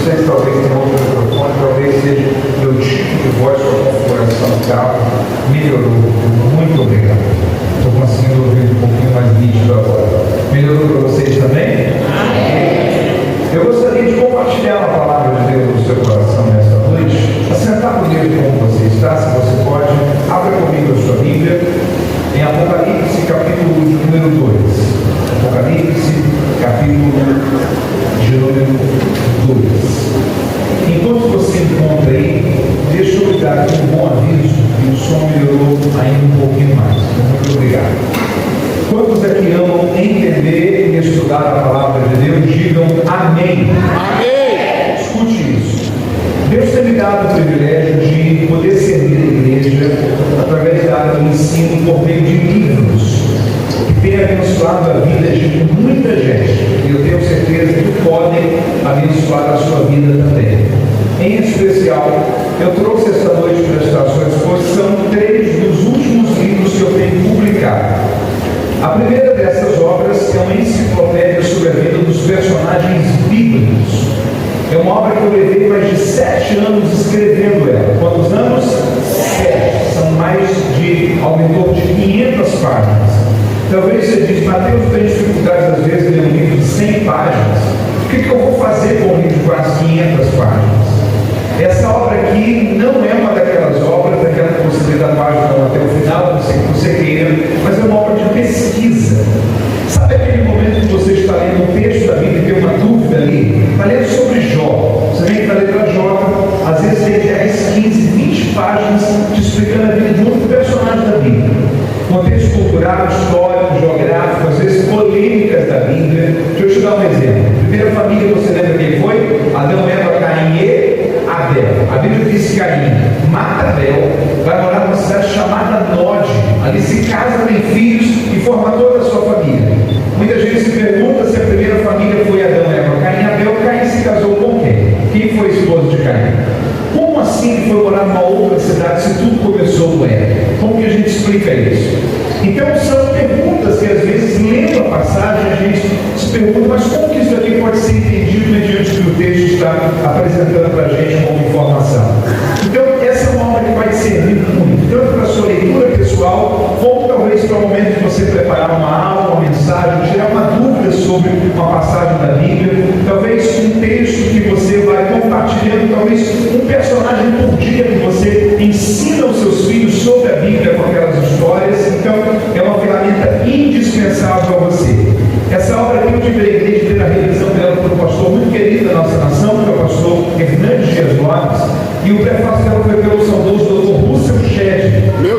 sei se talvez tenha outro microfone, talvez seja meu tipo de voz com a configuração do carro. Melhorou. Muito obrigado. Estou conseguindo ouvir um pouquinho mais nítido agora. Melhorou para vocês também? Eu gostaria de compartilhar a palavra de Deus no seu coração nesta noite. Assentar comigo como você está, se você pode, abra comigo a sua Bíblia em Apocalipse, capítulo número 2. Apocalipse, capítulo de número 2. Enquanto você encontra aí, deixa eu lhe dar aqui um bom aviso que o som melhorou ainda um pouquinho mais. Muito obrigado. Quantos aqui amam entender e estudar a palavra de Deus, digam amém. Amém. Escute isso. Deus tem me dado o privilégio de poder servir a igreja através do ensino por meio de livros que tem abençoado a vida de muita gente. E eu tenho certeza que podem abençoar a sua vida também. Em especial, eu trouxe esta noite para estar à sua disposição 3 dos últimos livros que eu tenho publicado. A primeira dessas obras é uma enciclopédia sobre a vida dos personagens bíblicos. É uma obra que eu levei mais de 7 anos escrevendo ela. Quantos anos? 7. São mais de, ao redor de 500 páginas. Talvez você diz, Mateus, tem dificuldade às vezes de ler um livro de 100 páginas. O que eu vou fazer com um livro de quase 500 páginas? Essa obra aqui não é uma daquelas obras, daquela que você lê da página até o final, não sei o que você queira, mas é uma obra de pesquisa. Sabe aquele momento que você está lendo um texto da Bíblia e tem uma dúvida ali? Está lendo sobre Jó. Você vem para ler para Jó, às vezes tem 10, 15, 20 páginas te explicando a vida de um personagem da Bíblia. Contexto cultural, histórico, geográfico, às vezes polêmicas da Bíblia. Deixa eu te dar um exemplo. Primeira família, você lembra quem foi? Adão, Eva, Caim e Abel. A Bíblia diz que Caim mata Abel, vai morar numa cidade chamada Nod. Ali se casa, tem filhos e forma toda a sua família. Muita gente se pergunta se a primeira família foi Adão, Eva, Caim e Abel. Caim se casou com quem? Quem foi esposo de Caim? Como assim ele foi morar numa outra cidade se tudo começou no Éden? Como que a gente explica isso? Então são perguntas que às vezes, lendo a passagem, a gente se pergunta, mas como que isso aqui pode ser entendido mediante o que o texto está apresentando para a gente como informação? Então essa é uma obra que vai servir muito, tanto para a sua leitura pessoal, como talvez para o momento de você preparar uma aula, uma mensagem, tirar uma dúvida sobre uma passagem da Bíblia, talvez um texto que você vai compartilhando, talvez um personagem por dia que você ensina aos seus filhos sobre a Bíblia com aquelas histórias. Então é uma ferramenta indispensável a você. Essa obra aqui eu tive a igreja de ter a revisão dela por um pastor muito querido da nossa nação, que é o pastor Hernandes Dias Lopes, e o prefácio dela foi pelo saudoso Dr. Russell Shedd,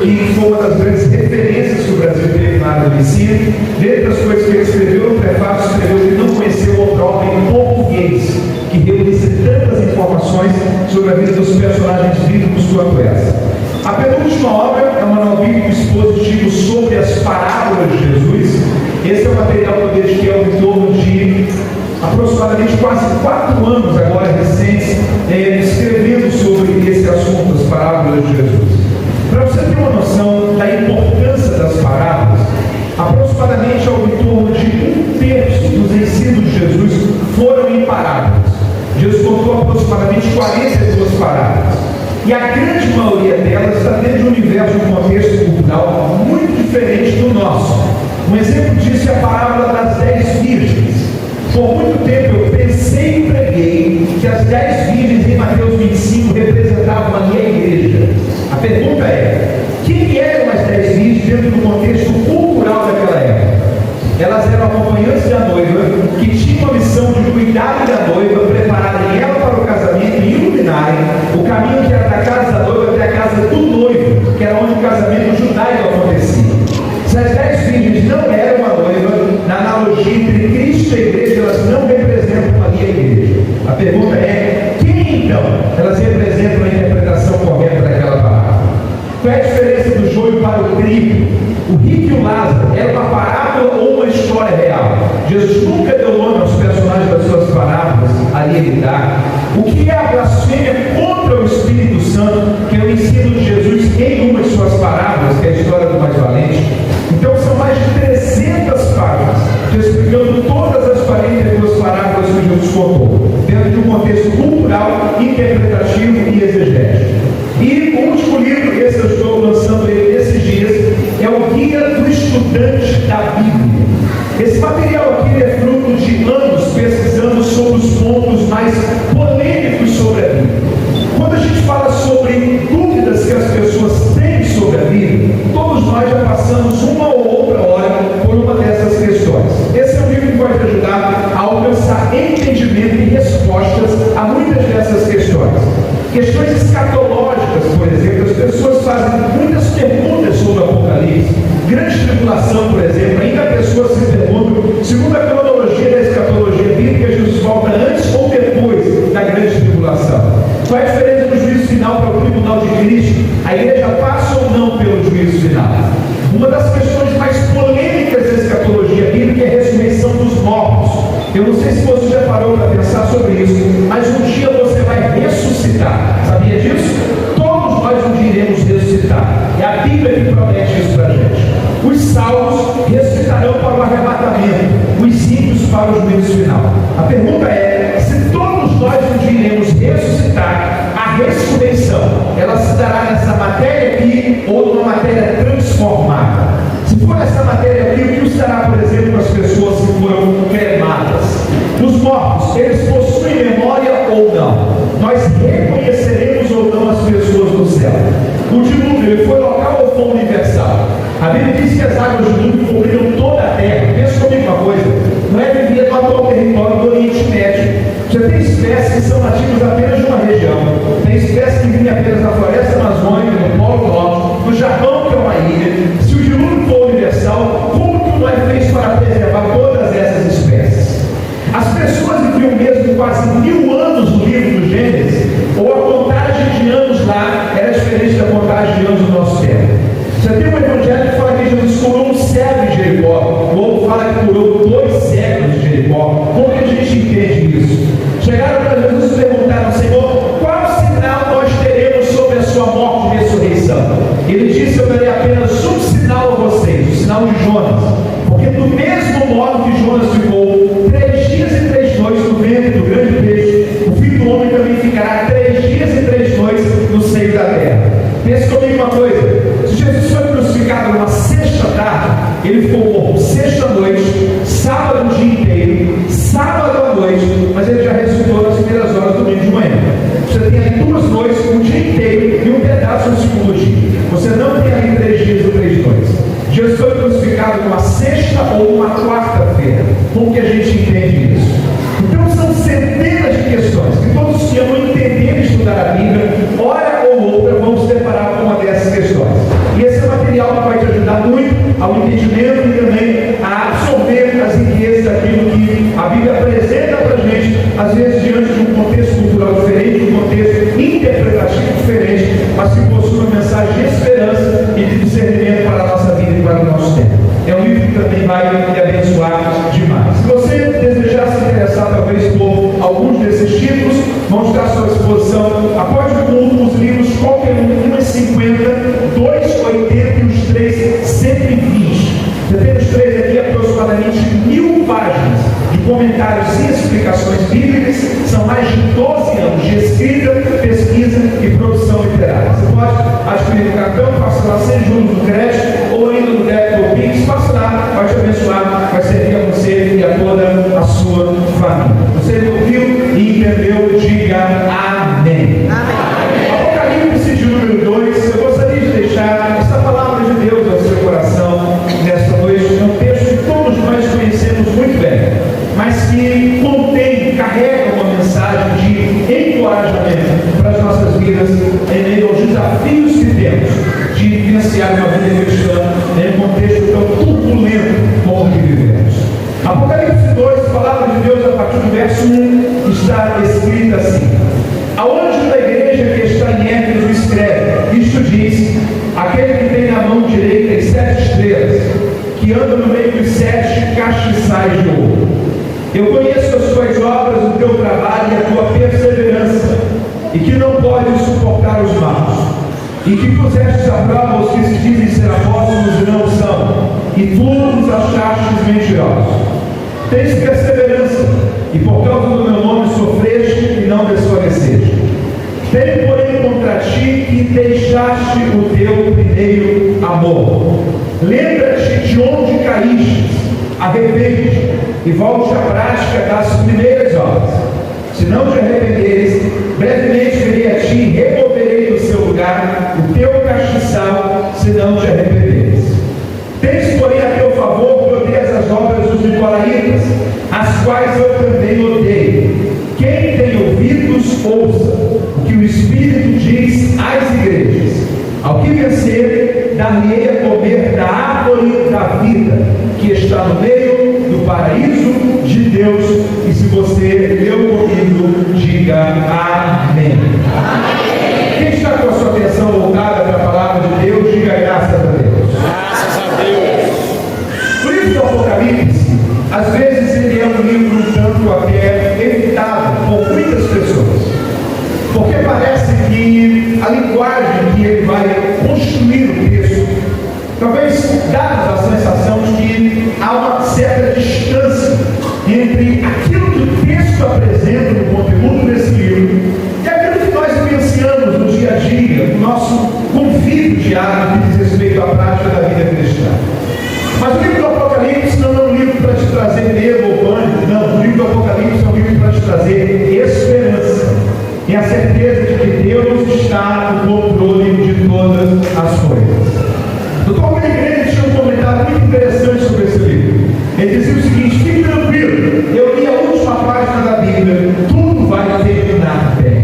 que foi uma das grandes referências que o Brasil teve na área do ensino. Dentre as coisas que ele escreveu no prefácio, escreveu que ele não conheceu outra obra em português que reunisse tantas informações sobre a vida dos personagens bíblicos quanto essa. A penúltima obra é um manual bíblico expositivo sobre as parábolas de Jesus. Esse é o material que eu dediquei ao em torno de aproximadamente quase 4 anos agora recentes, escrevendo sobre esse assunto, as parábolas de Jesus. Para você ter uma noção da importância das parábolas, aproximadamente ao em torno de 1/3 dos ensinos de Jesus foram em parábolas. Jesus contou aproximadamente 42 parábolas. E a grande maioria delas está dentro de um universo, de um contexto cultural muito diferente do nosso. Um exemplo disso é a parábola das 10 virgens. Por muito tempo eu pensei e preguei que as 10 virgens em Mateus 25 representavam ali a igreja. A pergunta é, quem eram as 10 virgens dentro do contexto cultural daquela época? Elas eram acompanhantes da noiva, que tinham a missão de cuidar da noiva, prepararem ela para o casamento e iluminarem o caminho que era da casa da noiva até a casa do noivo, que era onde o casamento judaico acontecia. Se as 10 virgens não eram a noiva, na analogia entre Cristo e a igreja, elas não representam ali a igreja. A pergunta é, quem então elas representam na interpretação correta daquela palavra? Qual é a diferença do joio para o trigo? O rico e o Lázaro era uma parábola ou uma história real? Jesus nunca deu nome aos personagens das suas parábolas, ali ele dá. O que é a blasfêmia contra o Espírito Santo, que é o ensino de Jesus em uma de suas parábolas, que é a história do mais valente? Então são mais de 300 páginas, explicando todas as 42 parábolas que Jesus contou, dentro de um contexto cultural cultural, interpretativo e exegético. E o último livro, esse eu estou lançando ele esses dias, é o Guia do Estudante da Bíblia. Esse material aqui é fruto de anos pesquisando sobre os pontos mais polêmicos sobre a Bíblia. Quando a gente fala sobre dúvidas que as pessoas têm sobre a Bíblia, todos nós já passamos uma ou outra hora por uma dessas questões. Esse é um livro que vai te ajudar a alcançar entendimento e respostas a muitas dessas questões. Questões escatológicas, por exemplo, as pessoas fazem muitas perguntas sobre o Apocalipse. Grande tribulação, por exemplo, ainda pessoas se perguntam, segundo a cronologia da escatologia bíblica, Jesus volta antes ou depois da grande tribulação. Qual é a diferença do juízo final para o tribunal de Cristo? A igreja passa ou não pelo juízo final? Uma das questões mais polêmicas da escatologia bíblica é a ressurreição dos mortos. Eu não sei se você já parou para pensar sobre isso, mas um dia você vai ressuscitar. Sabia disso? Todos nós um dia iremos ressuscitar. É a Bíblia que promete isso para a gente. Os salvos ressuscitarão para o arrebatamento, os ímpios para o juízo final. A pergunta é, se todos nós um dia iremos ressuscitar, a ressurreição, ela se dará nessa matéria aqui ou numa matéria transformada? Se for essa matéria aqui, o que será, por exemplo, as pessoas que foram cremadas? Os mortos, eles possuem memória ou não? Nós reconheceremos ou não as pessoas do céu? O dilúvio, ele foi local ou foi universal? A Bíblia diz que as águas do dilúvio cobriram toda a terra. Pensa comigo uma coisa, não é vivia no atual território do Oriente Médio. Você tem espécies que são nativas apenas de uma região. Tem espécies que vivem apenas na floresta amazônica, no Polo Norte, no Japão, que é uma ilha. Se o dilúvio for universal, como que o Noé fez para preservar todas essas espécies? As pessoas viviam mesmo quase 1000 anos no livro do Gênesis, ou a contagem de anos lá era diferente da contagem de anos do nosso tempo. Você tem um evangelho que fala que Jesus curou um cego em Jericó, o outro fala que curou 2 cegos em Jericó. Como que a gente entende isso? Chegaram para Jesus e perguntaram, Senhor, qual sinal nós teremos sobre a sua morte e ressurreição? Ele disse, eu darei apenas um sinal a vocês, o sinal de Jonas. Porque do mesmo modo que Jonas ficou 3 dias e 3 noites no ventre do grande peixe, o Filho do Homem também ficará 3 dias e 3 noites no seio da terra. Pense comigo uma coisa, se Jesus foi crucificado numa sexta tarde, ele ficou morto sexta noite, sábado o dia inteiro, sábado à noite, mas ele já ressuscitou nas primeiras horas do domingo de manhã. Você tem ali 2 noites, um dia inteiro e um pedaço no segundo dia. Você não tem ali 3 dias ou 3 noites. Jesus foi crucificado numa sexta ou uma quarta-feira. Como que a gente entende isso? Então são centenas de questões que todos que amam entender e estudar a Bíblia, hora ou outra, vão se deparar com uma dessas questões. E esse é um material que vai te ajudar muito ao entendimento e também a absorver as riquezas daquilo que a Bíblia apresenta para a gente, às vezes diante de um contexto cultural diferente, um contexto interpretativo diferente, mas que possui uma mensagem de esperança e de discernimento para a nossa vida e para o nosso tempo. É um livro que também vai me abençoar demais. Se você desejar se interessar talvez por alguns desses títulos, vão estar à sua disposição. Após o culto, os livros, qualquer um, 1,50, 2,80 e os 3, 120. Você tem os 3 aqui, aproximadamente 1000 páginas de comentários e explicações bíblicas. São mais de 12 anos de escrita, pesquisa e produção literária. Você pode adquirir no cartão, passa lá sem juros no crédito, ou ainda no débito ou Pix, passa lá, vai te abençoar, vai servir a você e a toda a sua família. Você ouviu e entendeu? Diga amém. Apocalipse de número 2, eu gostaria de deixar essa palavra de Deus ao seu coração nesta noite. É um texto que todos nós conhecemos muito bem, mas que contém, carrega uma mensagem de encorajamento para as nossas vidas em meio aos desafios que temos de vivenciar uma vida cristã em um contexto tão turbulento como o que vivemos. Apocalipse 2, a palavra de Deus, a partir do verso 1, está escrita assim: ao anjo da igreja que está em Éfeso escreve, isto diz, aquele que tem na mão direita as 7 estrelas, que anda no meio dos 7 castiçais de ouro. Eu conheço as tuas obras, o teu trabalho e a tua perseverança, e que não podes suportar os maus, e que pusestes à prova os que se dizem ser apóstolos e não são, e tu os achastes mentirosos. Tens perseverança, e por causa do meu nome sofreste e não desfaleceste. Tenho, porém, contra ti que deixaste o teu primeiro amor. Lembra-te de onde caíste, arrepende-te e volte à prática das primeiras obras. Se não te arrependeres, brevemente virei a ti e removerei do seu lugar o teu castiçal, se não te arrependeres. Tens, porém, a teu favor que odeias as obras dos nicolaítas, as quais eu também odeio. Quem tem ouvidos, ouça o que o Espírito diz às igrejas. Ao que vencer, dar-lhe a comer da árvore da vida, que está no meio do paraíso de Deus. E se você leu comigo, diga amém. Amém. Quem está com a sua atenção voltada para a palavra de Deus, diga graças a Deus. Graças a Deus. O livro do Apocalipse, às vezes, ele é um livro um tanto até evitado por muitas pessoas, porque parece que a linguagem que ele vai construir o texto, talvez dá-nos a sensação de que há uma certa distância entre aquilo que o texto apresenta no conteúdo desse livro e aquilo que nós vivenciamos no dia a dia, no nosso convívio diário que diz respeito à prática da vida cristã. Mas o livro do Apocalipse não é um livro para te trazer medo ou pânico, não. O livro do Apocalipse é um livro para te trazer esperança e a certeza de que Deus está no controle de todas as coisas. O Dr. William tinha um comentário muito interessante sobre esse livro. Ele dizia o seguinte: fique tranquilo, eu li a última página da Bíblia, tudo vai terminar bem.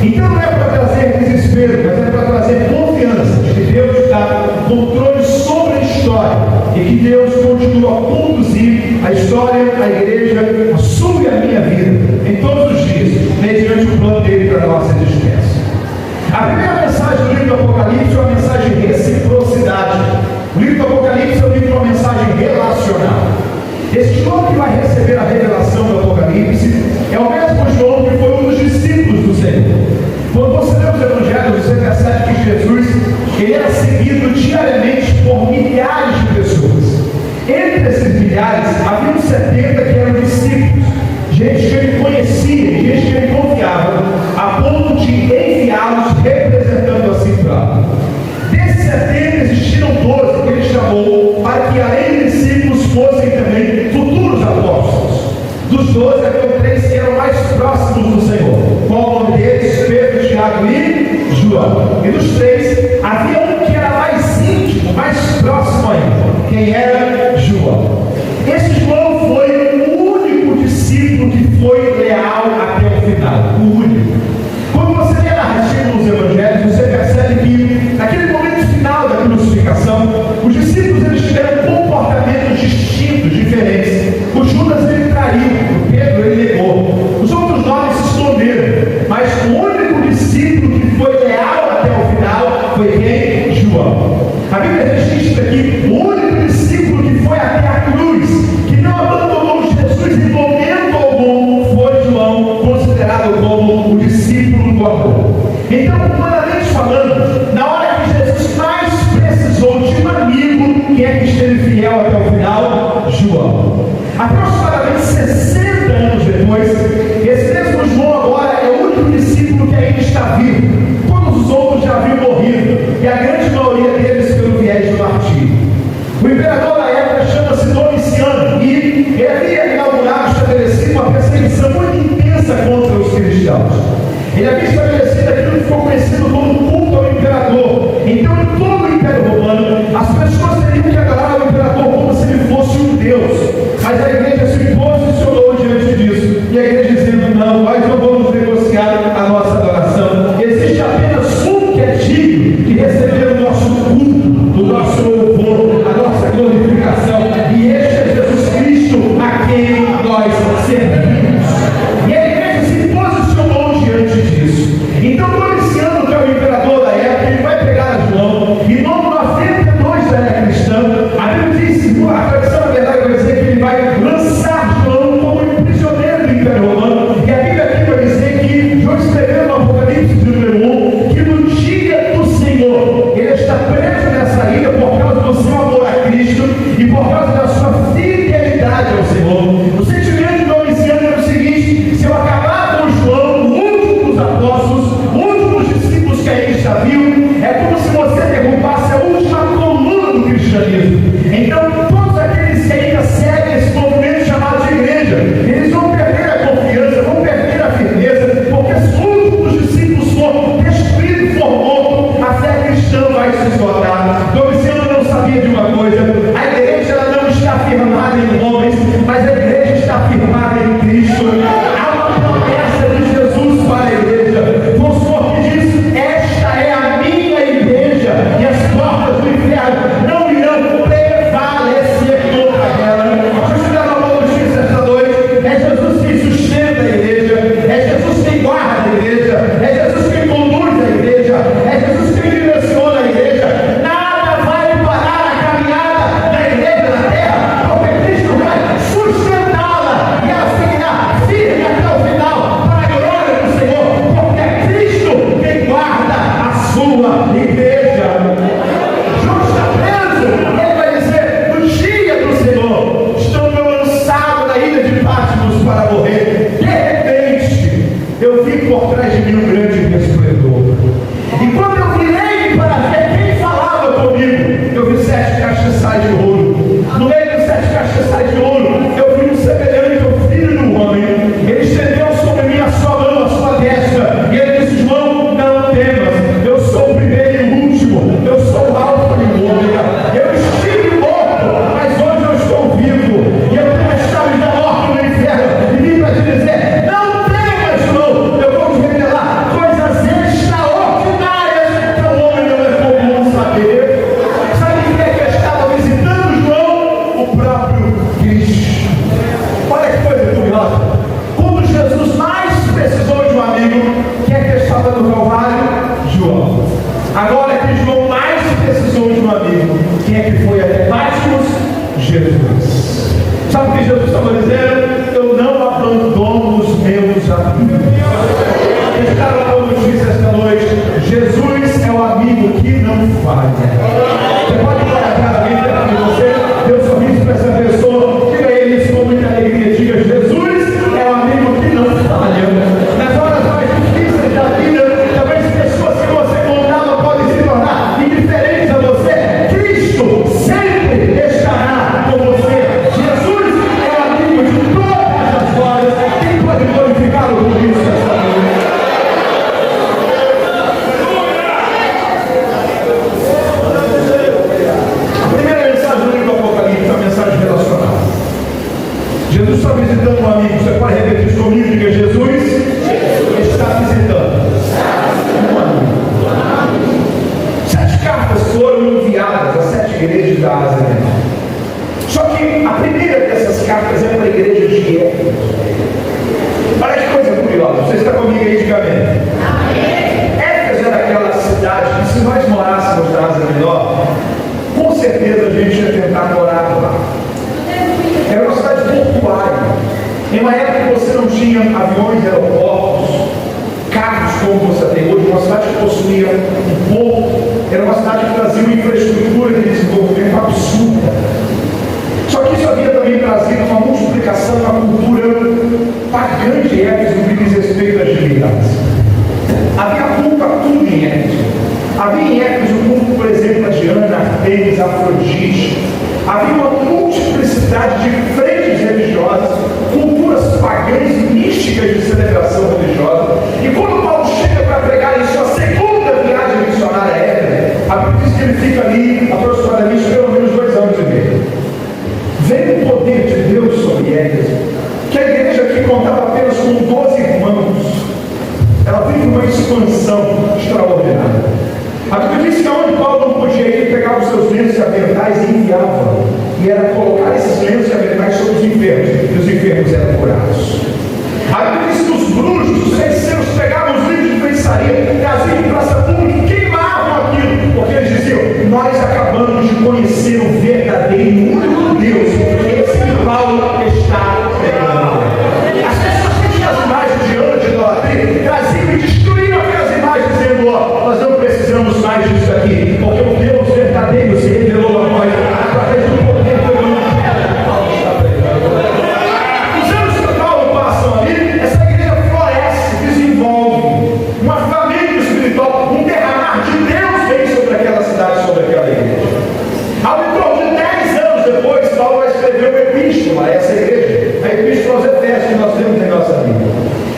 Então não é para trazer desespero, mas é para trazer confiança de que Deus está no controle sobre a história e que Deus continua a conduzir a história, a igreja, a sua e a minha vida, em todos os dias, mediante o plano dele para a nossa existência. A primeira mensagem do livro do Apocalipse é uma mensagem de reciprocidade. O livro do Apocalipse é um livro de uma mensagem relacional. Este João que vai receber a revelação do Apocalipse é o mesmo João que foi um dos discípulos do Senhor. Quando você lê os evangelhos, você percebe que Jesus ele era seguido diariamente por milhares de pessoas. Entre esses milhares, havia 70 que eram discípulos, gente que ele conhecia, gente que ele confiava, a ponto de enviá-los representando a si próprio. Desses 70 existiram 12 que ele chamou para que, além de discípulos, fossem também futuros apóstolos. Dos 12, havia 3 que eram mais próximos do Senhor. Qual o nome deles? Pedro, Tiago e João. E dos 3, havia um que era mais íntimo, mais próximo ainda. Quem era? João. Esse João foi o único discípulo que foi leal até o final. O único. Quando você lê a narrativa nos evangelhos, você percebe que, naquele momento final da crucificação, os discípulos eles tiveram comportamentos distintos, diferentes. O Judas ele traiu, o Pedro ele negou. Os outros 9 se esconderam, mas o único discípulo que foi leal até o final foi quem? João. A Bíblia registra aqui o único discípulo que foi até a cruz, que não abandonou Jesus em momento algum, foi João, considerado como o discípulo do amor. Então, humanamente falando, na hora que Jesus mais precisou de um amigo, quem é que esteve fiel até o final? João. Aproximadamente 60 anos depois, esse mesmo João agora é o único discípulo que ainda está vivo. Todos os outros já haviam morrido, e a grande maioria deles pelo viés do martírio. O imperador da época chama-se Domiciano, e ele havia inaugurado, estabelecido uma perseguição muito intensa contra os cristãos. Ele havia estabelecido aquilo que ficou conhecido como culto ao imperador. Então, em todo o Império Romano, as pessoas teriam que adorar o imperador como se ele fosse um deus. Mas a igreja se posicionou diante disso. E a igreja dizendo: não, nós não vamos negociar a nossa adoração. Existe apenas um que é digno de receber o nosso culto, o nosso louvor, a nossa glorificação. E este é Jesus Cristo, a quem nós servimos. E a igreja se posicionou diante disso. Então, Domiciano, que é o imperador da época, ele vai pegar João, e no ano 92 da era cristã, a Bíblia diz, a tradição na verdade vai dizer que ele vai lançar Agora que João mais precisou de um amigo, quem é que foi até Patmos? Jesus. Sabe o que Jesus estava dizendo? Eu não abandono os meus amigos. Esse cara falou notícia esta noite. Jesus é o amigo que não falha. Você pode colocar alguém perto de você, Deus sorriso para essa pessoa, diga a ele isso com muita alegria, diga: Jesus é o amigo que não falha. Nas horas mais difíceis da vida, talvez pessoas que você contava podem se tornar indiferentes a você. Cristo sempre estará com você. Jesus é o amigo de todas as horas. Quem pode glorificá-lo por isso esta noite? Jesus está visitando um amigo. Você pode repetir isso comigo? Diga: Jesus está visitando um amigo. 7 cartas foram enviadas às 7 igrejas da Ásia Menor. Só que a primeira dessas cartas é para a igreja de Éfeso. Olha que coisa curiosa. Você está comigo aí? Diga amém. Éfeso era aquela cidade que, se nós morássemos na Ásia Menor, com certeza a gente ia tentar morar lá. Era uma cidade portuária. Em uma época que você não tinha aviões, aeroportos, carros como você tem hoje, uma cidade que possuía um porto, era uma cidade que trazia uma infraestrutura de desenvolvimento absurda. Só que isso havia também trazido uma multiplicação na cultura pagã de Éfeso no que diz respeito às divindades. Havia culto a tudo em Éfeso. Havia em Éfeso culto, por exemplo, a Diana, Artemis, Afrodite. Havia uma multiplicidade de frentes religiosas, culturas pagãs e místicas de celebração religiosa. E quando Paulo chega para pregar em sua segunda viagem missionária a Éfeso, a Bíblia diz que ele fica ali aproximadamente pelo menos 2 anos e meio. Veio o poder de Deus sobre Éfeso, que a igreja aqui contava apenas com 12 irmãos. Ela teve uma expansão extraordinária. A Bíblia diz que onde Paulo não podia ir, pegava os seus lenços e aventais e enviava. E era colocar esses lenços e aventais sobre os enfermos. E os enfermos eram curados. A Bíblia diz que os bruxos, os feiticeiros, pegavam os livros de feitiçaria, traziam em praça pública e queimavam aquilo. Porque eles diziam: nós acabamos de conhecer o verdadeiro e único Deus. Esse que Paulo está pregando. As pessoas que tinham as imagens de Ana, de idolatria, traziam e destruíam aquelas imagens, dizendo: ó, nós não precisamos mais disso aqui, porque o Deus verdadeiro se revelou a nós através do poder do Evangelho que Paulo está pregando. Os anos que Paulo passam ali, essa igreja floresce, desenvolve uma família espiritual, um derramar de Deus vem sobre aquela cidade, sobre aquela igreja. Ao entorno de 10 anos depois, Paulo vai escrever uma epístola a essa igreja, a epístola aos Efésios, que nós temos em nossa Bíblia.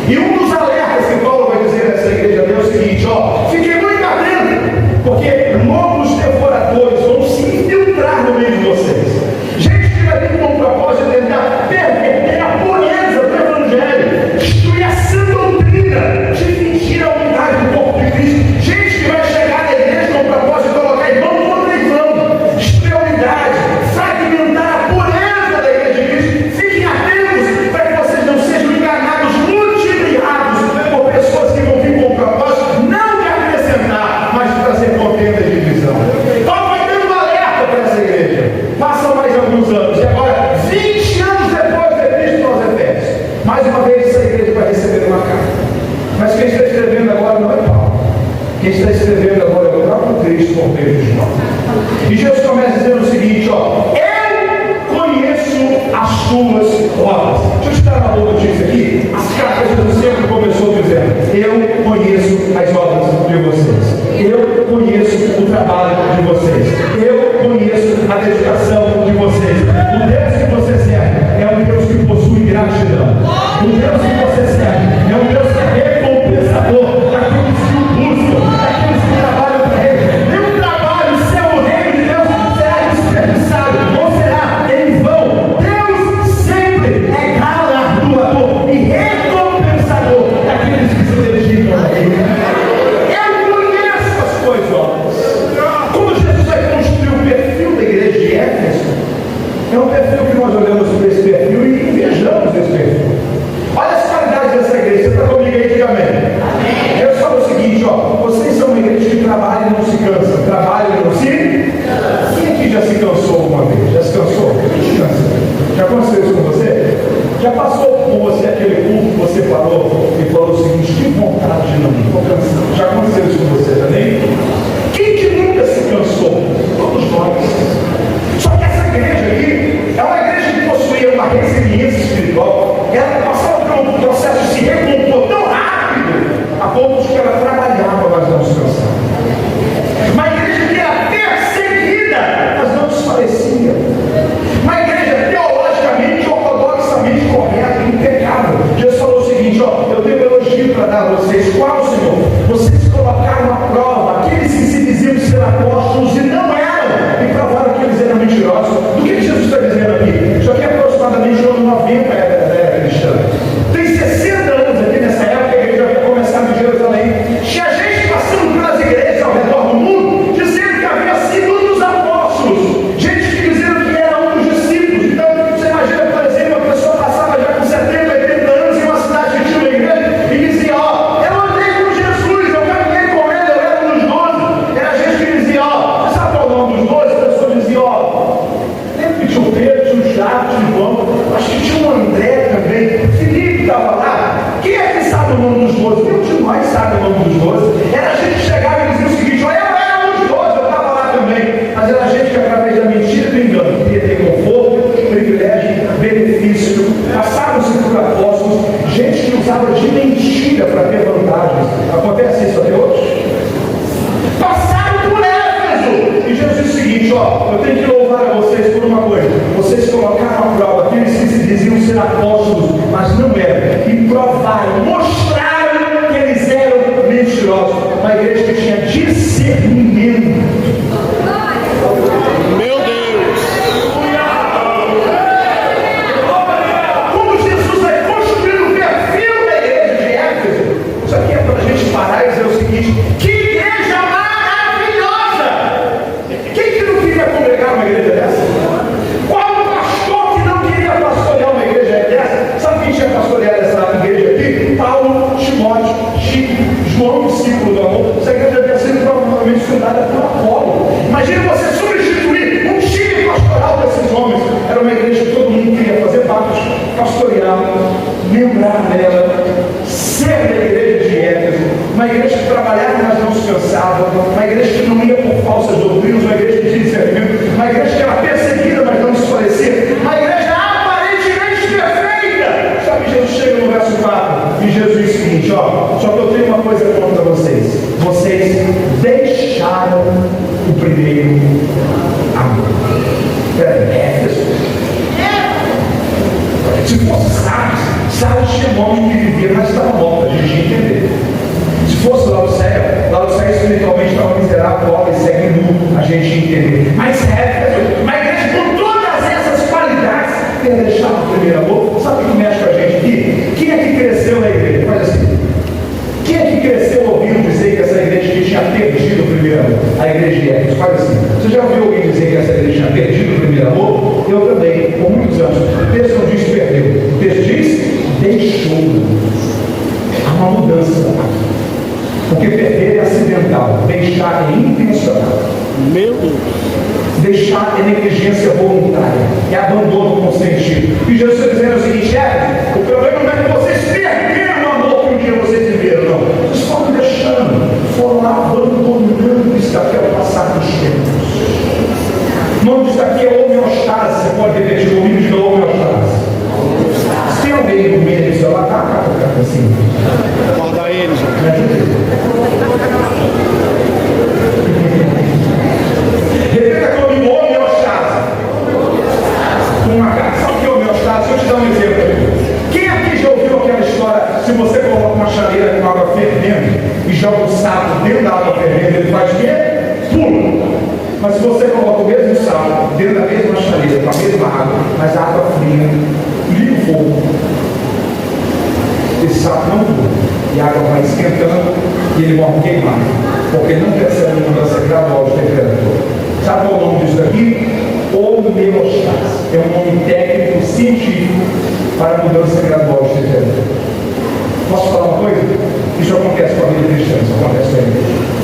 E um dos alertas que Paulo vai dizer a essa igreja é o seguinte: ó, fiquem muito atentos, porque lobos devoradores vão se infiltrar no meio de vocês. Gente que vai vir com um propósito de tentar perverter a pureza do Evangelho, destruir a sã doutrina, dividir a unidade do corpo de Cristo. Gente que vai chegar na igreja com o propósito de colocar irmão contra irmão, destruir a unidade, fragmentar a pureza da igreja de Cristo. Fiquem atentos para que vocês não sejam enganados, ludibriados por pessoas que vão vir com o propósito não de acrescentar, mas de trazer contenda e divisão. Paulo vai dando um alerta para essa igreja. Passam mais alguns anos, e agora, 20 anos depois da epístola aos Efésios, mais uma vez essa igreja vai receber uma carta. Mas quem está escrevendo agora não é Paulo. Quem está escrevendo agora é o próprio Cristo por meio de João. E Jesus começa dizendo o seguinte: ó, eu conheço as tuas obras. Deixa eu te dar uma boa notícia aqui. As cartas Jesus sempre começou dizendo: eu conheço as obras de vocês. Eu conheço o trabalho de vocês. Eu conheço a dedicação de vocês. O Deus que você serve é um Deus que possui gratidão. O Deus que você serve é um Deus que é recompensador daqueles que o buscam, daqueles que trabalham para Ele. Nenhum trabalho seu, o reino de Deus, será desperdiçado ou será em vão. Deus sempre é galardoador e recompensador daqueles que se dedicam a Ele. Eu conheço as coisas óbvias. Quando Jesus vai construir o perfil da igreja de Éfeso, é um perfil que nós olhamos para esse perfil e vejamos esse perfil. Olha eu tenho que louvar a vocês por uma coisa. Vocês colocaram à prova aqueles que se diziam ser apóstolos, mas não eram. E provaram, mostraram que eles eram mentirosos. Uma igreja que tinha discernimento. Meu Deus! Como Jesus vai construir o perfil da igreja de Éfeso. Isso aqui é para a gente parar e dizer o seguinte: que igreja maravilhosa! Quem que não queria congregar uma igreja dessa? Qual pastor que não queria pastorear uma igreja dessa? Sabe quem tinha pastoreado essa igreja aqui? Paulo, Timóteo, Chico, João, discípulo do amor. Essa igreja deve ser provavelmente fundada por Apolo. Imagina você substituir um time pastoral desses homens. Era uma igreja que todo mundo queria fazer parte, pastorear, lembrar dela, ser da igreja de Éfeso, uma igreja que trabalhava, mas não se cansava, uma igreja que não ia por falsas doutrinas, uma igreja que tinha discernimento, uma igreja que era perseguida, mas não desfalecia, uma igreja aparentemente perfeita. Sabe, Jesus chega no verso 4 e Jesus diz o seguinte: ó, só que eu tenho uma coisa contra vocês. Vocês deixaram o primeiro amor. Éfeso. Se fosse Sardes tinha nome que vivia, mas estava morto, a gente ia entender. Se fosse Laodiceia espiritualmente estava miserável, pobre, cego e nu, a gente ia entender. Mas Éfeso, uma igreja com todas essas qualidades, ter deixado o primeiro amor. Sabe o que mexe com a gente aqui? Quem é que cresceu na igreja? Faz assim. Quem é que cresceu ouvindo dizer que essa igreja que tinha perdido o primeiro amor? A igreja de Éfeso. Faz assim. Você já ouviu alguém dizer que essa igreja tinha perdido o primeiro amor? Eu também, por muitos anos. O texto não diz perdeu. O texto diz deixou. Há uma mudança. Porque perder é acidental. Deixar é intencional. Meu Deus! Deixar é negligência voluntária. É abandono consentido. E Jesus está dizendo o seguinte: o problema não é que vocês perderam o amor que um dia vocês viveram, não. Vocês foram deixando, foram abandonando isso daqui ao passar dos tempos. O nome disso aqui é homeostase. Você pode repetir comigo de novo: homeostase. Se tem alguém no meio do celular, tá assim. Guarda ele, gente. Me ajuda. Repita comigo: homeostase. Sabe o que é homeostase? Deixa eu te dar um exemplo. Quem aqui já ouviu aquela história? Se você coloca uma chaleira com água fervendo e joga um sapo dentro da água fervendo, ele faz o quê? Pula. Mas se você coloca o mesmo sapo dentro da mesma chaleira, com a mesma água, mas a água fria, e liga o fogo, esse sapo não pula. E a água vai esquentando e ele morre queimado, porque ele não percebe a mudança gradual de temperatura. Sabe qual é o nome disso daqui? Homeostase. É um nome técnico científico para a mudança gradual de temperatura. Posso falar uma coisa? Isso acontece com a vida cristã, isso acontece com a igreja.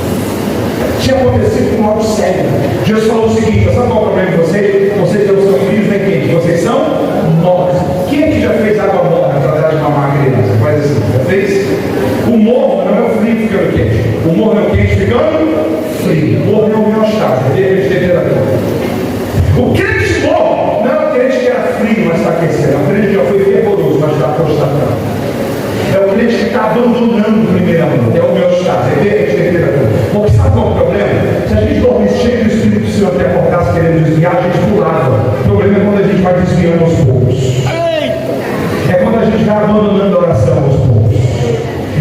Tinha acontecido com algo sério. Jesus falou o seguinte: sabe qual é o problema de vocês? Vocês não são filhos nem quentes, vocês são mortos. Quem é que já fez água morna para dar de mamar a criança? Faz assim, já fez? O morno não é o frio ficando quente. O morno é o quente ficando frio. O morno é o homeostase, é de temperatura. O crente morno não é o crente que era frio, mas está aquecendo. O crente já foi fervoroso, mas está prostatando. É o crente que está abandonando o primeiro amor. É o homeostase, é de temperatura. Porque sabe qual é o problema? Se a gente dormisse cheio do Espírito Santo e acordasse querendo desviar, a gente pulava. O problema é quando a gente vai desviando aos poucos. É quando a gente vai abandonando a oração aos poucos.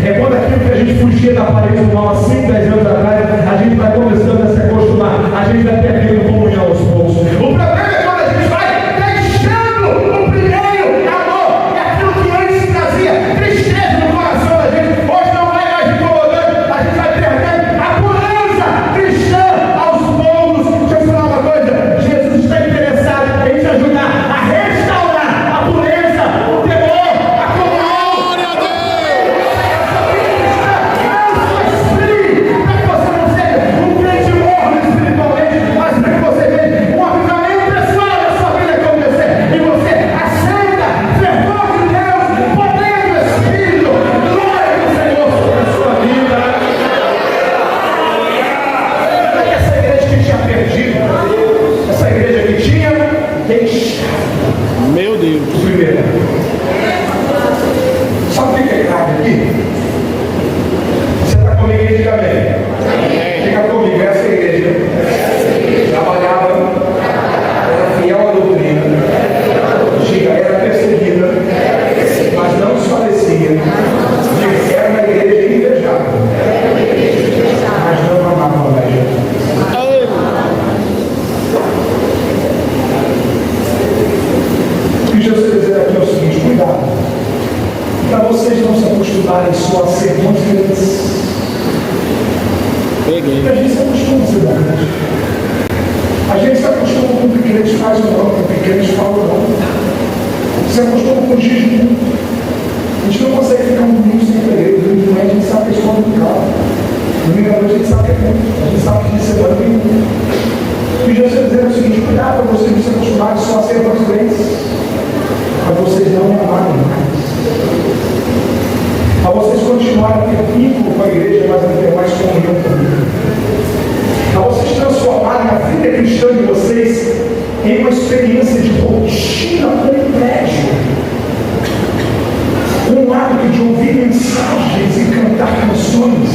É quando aquilo que a gente fugia da parede do mal há 5, 10 anos atrás, a gente vai começando a se acostumar, a gente vai perdendo comunhão aos poucos. O problema é quando a gente vai deixando o primeiro amor, e aquilo que antes trazia tristeza no coração da gente, hoje não vai mais incomodando, a gente vai perdendo a pureza cristã aos poucos. Deixa eu falar uma coisa: Jesus está interessado em te ajudar a restaurar a pureza, o temor, a comunhão. Glória a Deus! Peguei. A gente se acostuma a ser crente. A gente se acostuma com o que crente faz ou não, com o que crente fala ou não. Se acostuma com o jejum. A gente não consegue ficar um domingo sem igreja. Domingo de manhã a gente sabe que é escola do carro. Domingo à noite a gente sabe que é muito. A gente sabe que de semana tem muito. E Jesus está dizendo o seguinte: cuidado para vocês não se acostumarem só a ser bons crentes, para vocês não me amarem mais. Para vocês continuarem a ter vínculo com a igreja, mas não ter mais comunhão comigo. Para vocês transformarem a vida cristã de vocês em uma experiência de rotina com privilégio, com o hábito de ouvir mensagens e cantar canções,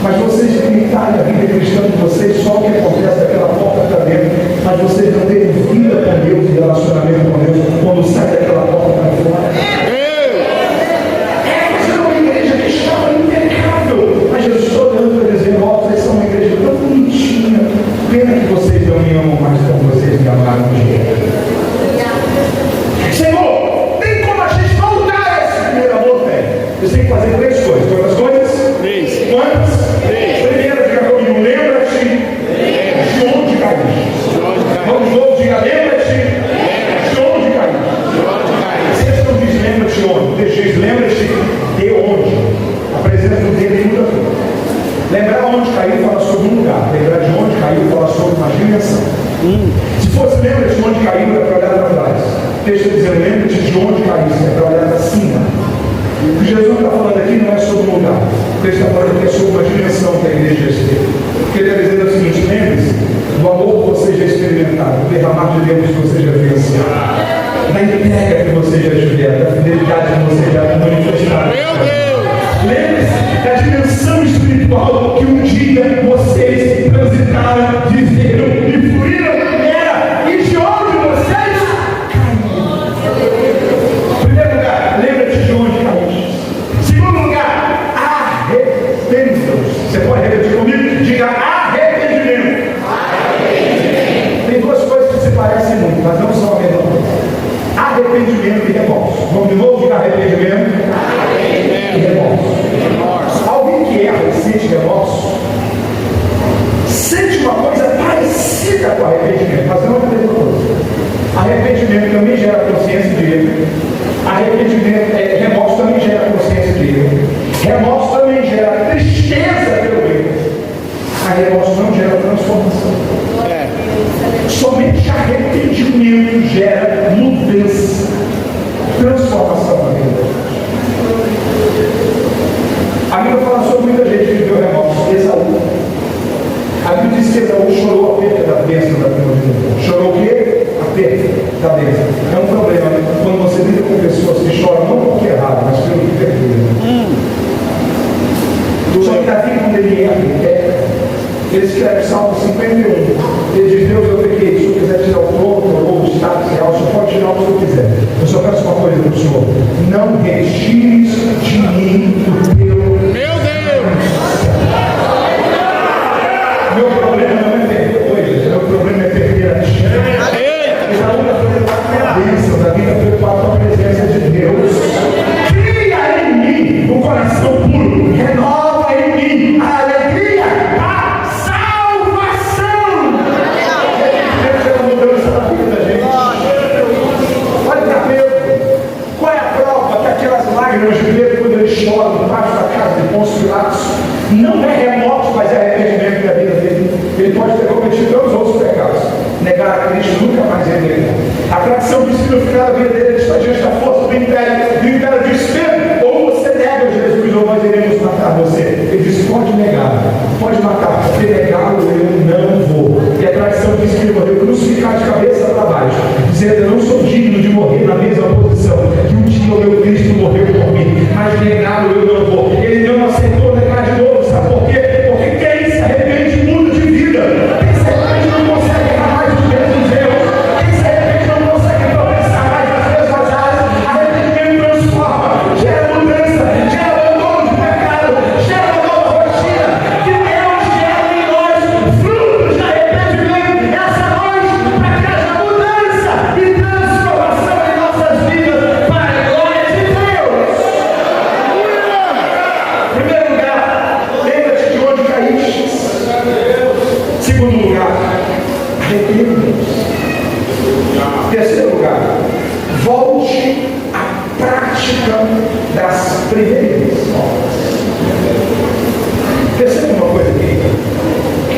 mas vocês limitarem a vida cristã de vocês só o que acontece daquela porta para dentro, mas vocês não terem vida com Deus e relacionamento com Deus quando sai daquela porta para fora. Essa é uma igreja que estava impecável, mas Jesus está olhando para dizer: ó, vocês são uma igreja tão bonitinha, pena que vocês não me amam mais como vocês me amaram um dia. Senhor, tem como a gente voltar a esse primeiro amor, velho? Você tem que fazer três coisas. Quantas coisas? Três. Quantas? Primeira, diga comigo: lembra-te de onde caíste. Vamos de novo, diga: lembra-te de onde caíste. Vocês não diz lembra-te de onde, deixeis lembra-te de onde. A presença do Deus muda tudo. Lembrar onde caiu fala sobre um lugar, lembrar de onde caiu fala sobre uma dimensão. Se fosse lembra-te de onde caiu, é para olhar para trás. O texto está dizendo: lembra-te de onde caíste, é para olhar para cima. O que Jesus está falando aqui não é sobre um lugar. O texto está falando aqui é sobre uma dimensão que a igreja esteve. O que ele está dizendo é o seguinte: lembre-se do amor que você já experimentaram, do derramar de Deus que você já vivenciou, da entrega que você já tiver, da fidelidade que você já manifestou. Meu Deus! Lembre-se da dimensão espiritual que um dia vocês transitaram, viveram e fluíram nela, e de onde vocês caíram. Primeiro lugar, lembra-te de onde caíste. Segundo lugar, arrepende-se. Você pode repetir comigo? Diga: arrependimento. Tem duas coisas que se parecem muito, mas não são a mesma coisa: arrependimento e remorso. Vamos de novo? Diga: arrependimento e remorso. Alguém que erra e sente remorso sente uma coisa parecida com arrependimento, mas não é a mesma coisa. Arrependimento também gera consciência de erro. Remorso também gera consciência de erro. Remorso também gera tristeza pelo erro. A remorso não gera transformação. Somente arrependimento gera mudança, transformação na vida. A Bíblia fala sobre muita gente que viveu remorso. Esaú. A Bíblia diz que Esaú chorou a perda da bênção da primogenitura. Chorou o quê? A perda da bênção. É um problema quando você lida com pessoas que choram não porque é errado, mas pelo que perderam. Só que Davi, quando ele erra, ele escreve Salmo 51. Ele diz: Deus, eu pequei. Se eu quiser tirar o trono ou o status real, só pode tirar o que eu quiser. Eu só peço uma coisa para o Senhor: não retires de mim o teu. Meu Deus! Meu problema não é perder coisas, meu problema é perder a ti. A bênção da vida preocupada com a presença de Deus. Cria em mim um coração puro, renova em mim a alegria, a salvação. É a mudança da vida da gente. Olha para Pedro. Qual é a prova que aquelas lágrimas de Pedro, quando ele chora debaixo da casa de Pôncio Pilatos, não é remorso, mas é arrependimento da vida dele? Ele pode ter cometido todos os outros pecados. Negar a Cristo nunca mais é negar. A tradição diz que no final da vida dele está diante da força do império de Pedro: ou você nega Jesus ou nós iremos matar você. Ele diz: pode negar, pode matar, porque negá-lo eu não vou. E a tradição diz que ele morreu crucificado de cabeça para baixo, dizendo: eu não sou digno de morrer na mesma posição que um dia o meu Cristo morreu por mim, mas negá-lo eu não vou. Ele não aceitou negar de novo, sabe por quê? Porque quem se arrepende muda de vida. Quem se arrepende não consegue errar mais dos mesmos erros. Quem se arrepende não consegue progressar mais nas mesmas áreas. Arrependimento transforma, gera mudança, gera abandono de pecado, gera uma nova rotina. Que Deus gera em nós frutos de arrependimento essa noite, para que haja mudança e transformação em nossas vidas, para a glória de Deus.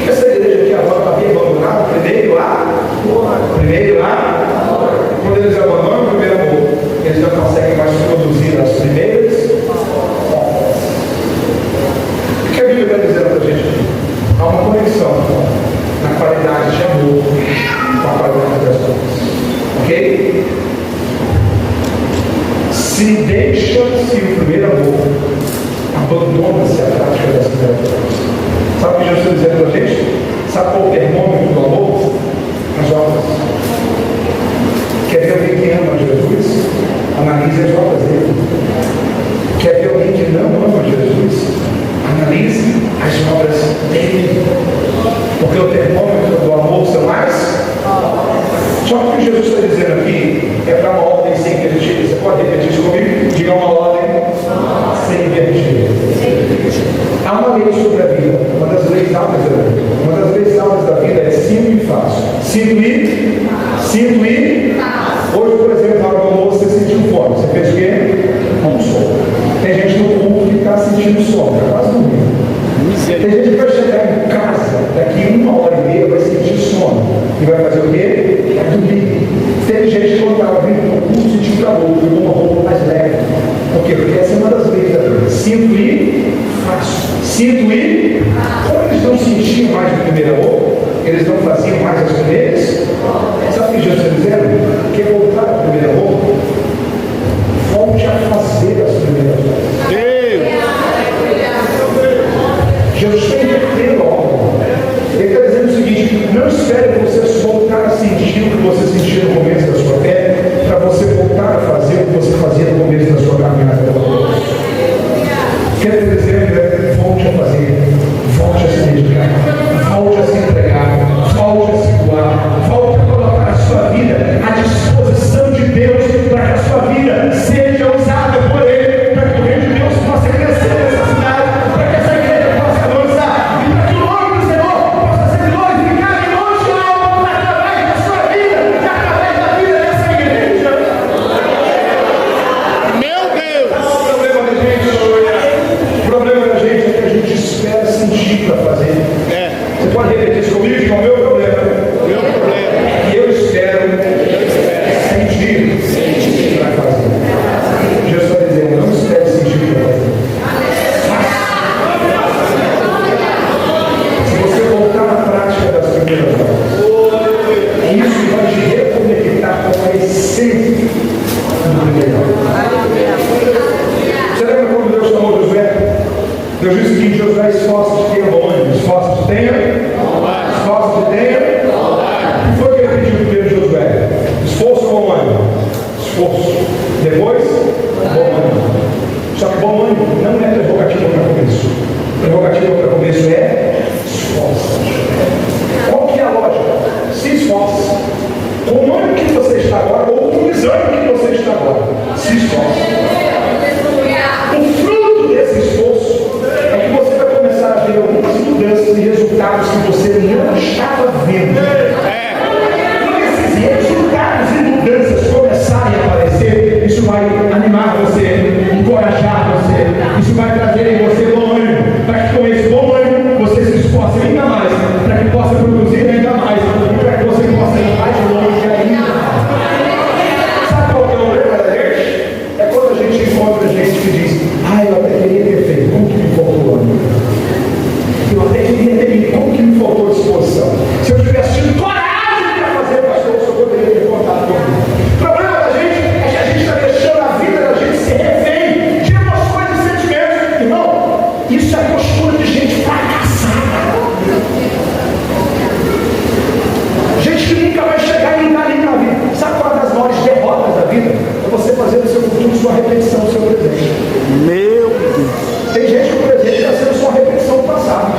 Essa igreja aqui agora está bem abandonada. Primeiro lá. Quando eles abandonam o primeiro amor, eles não conseguem mais produzir as primeiras. O que a Bíblia está dizendo para a gente? Há uma conexão na qualidade de amor com a qualidade das coisas. Ok? Se deixa-se o primeiro amor, abandona-se a prática das primeiras coisas. Sabe o que Jesus está dizendo para a gente? Sabe qual é o termômetro do amor? As obras. Quer ver alguém que ama Jesus? Analise as obras dele. Quer ver alguém que não ama Jesus? Analise as obras dele. Porque o termômetro do amor são as. Só que o que Jesus está dizendo aqui é para uma ordem sem invertida. Você pode repetir isso comigo? Diga uma ordem sem invertida. Há uma lei sobre a vida, uma das leis altas da vida. Uma das leis altas da vida é sinto e faço. Sinto e. Hoje, por exemplo, na hora do almoço você sentiu fome. Você fez o quê? Almoçou. Tem gente no culto que está sentindo sono, está quase dormindo. Tem gente que vai chegar em casa, daqui 1h30 vai sentir sono. E vai fazer o quê? Vai dormir. Teve gente que quando estava vindo no culto sentiu calor, pegou uma roupa mais leve. Por quê? Porque essa é uma das leis da vida. Sinto e faço. Sinto e. Como eles não sentiam mais o primeiro amor, eles não faziam mais as primeiras. Sabe o que Jesus está dizendo? Quer voltar ao primeiro amor? Volte a fazer as primeiras coisas. Jesus está invertendo a obra. Ele está dizendo o seguinte: não espere você voltar a sentir o que você sentia no começo da sua fé, para você voltar a fazer o que você fazia no começo da sua caminhada. Quer dizer, volte a fazer, volte a se dedicar, volte a se entregar, volte a se doar, volte a colocar a sua vida à disposição de Deus, para que a sua vida seja usada por Ele, para que o reino de Deus possa crescer nessa cidade, para que essa igreja possa avançar, e para que o nome do Senhor possa ser glorificado em monte alto, através da sua vida e através da vida dessa igreja. Meu Deus! O problema da gente é que a gente espera sentir para fazer. Você pode repetir isso comigo? Que é o meu problema. E eu espero sentir para fazer. Jesus está dizendo: não espere sentir para fazer. Se você voltar à prática das primeiras obras, isso vai te reconectar com a essência do primeiro amor. Você lembra quando Deus chamou Josué? Deus disse o seguinte: Josué, esforça-te, tenha bom ânimo. Esforça-te, tenha. Esforça-te, tenha. O que foi que ele pediu primeiro, Josué? Esforço ou bom ânimo? Esforço. Depois, bom ânimo. Só que bom ânimo não é prerrogativa para começo. Prerrogativa para começo é esforça-te. Qual que é a lógica? Se esforce. Com o ânimo que você está agora, ou com o desânimo que você está agora, se esforce. O fruto desse esforço é que você vai começar a ver algumas mudanças e resultados que você não estava vendo. Quando esses resultados e mudanças começarem a aparecer, isso vai animar você, encorajar você, isso vai trazer em você bom ânimo, para que com esse bom ânimo você se esforce ainda mais, para que possa produzir ainda mais, e para que você possa ir mais longe ainda. Sabe qual que é o problema da gente? É quando a gente encontra gente que diz: eu até queria ter feito, como que me faltou ânimo? Eu até queria ter feito, como que me faltou disposição? Se eu tivesse tido coragem para fazer, pastor, eu só poderia ter contado comigo. O problema da gente é que a gente está deixando a vida da gente ser refém de emoções e sentimentos. Irmão, isso é postura de gente fracassada. Gente que nunca vai chegar em lugar nenhum na vida. Sabe qual é das maiores derrotas da vida? É você fazer do seu futuro sua repetição do seu presente. Meu Deus! Tem gente que o presente está sendo só repetição do passado.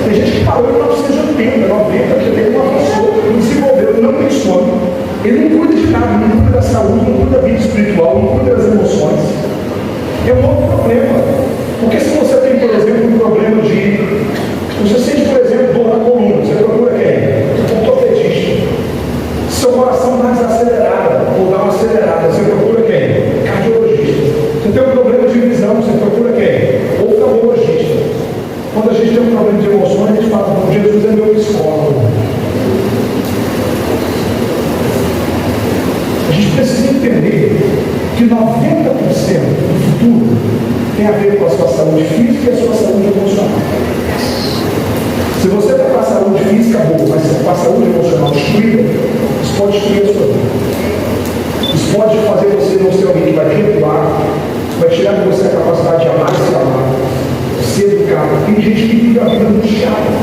Tem gente que parou em 1980, 90, que ele não avançou, não desenvolveu, não pensou. Ele não cuida de nada, não cuida da saúde, não cuida da vida espiritual, não cuida das emoções. É um outro problema. Porque se você tem, por exemplo, um problema de... Você sente, por exemplo, dor na coluna, você procura quem? Um ortopedista. Seu coração dá uma desacelerada, ou dá uma acelerada, você procura quem? Cardiologista. Você tem um problema de visão, você procura quem? Oftalmologista. Quando a gente tem um problema de emoções, a gente Se você está com a saúde física boa, mas com a saúde emocional destruída, isso pode destruir a sua vida. Isso pode fazer você não ser alguém que vai recuar, vai tirar de você a capacidade de amar e se amar, ser educado. Tem gente que vive a vida muito chata,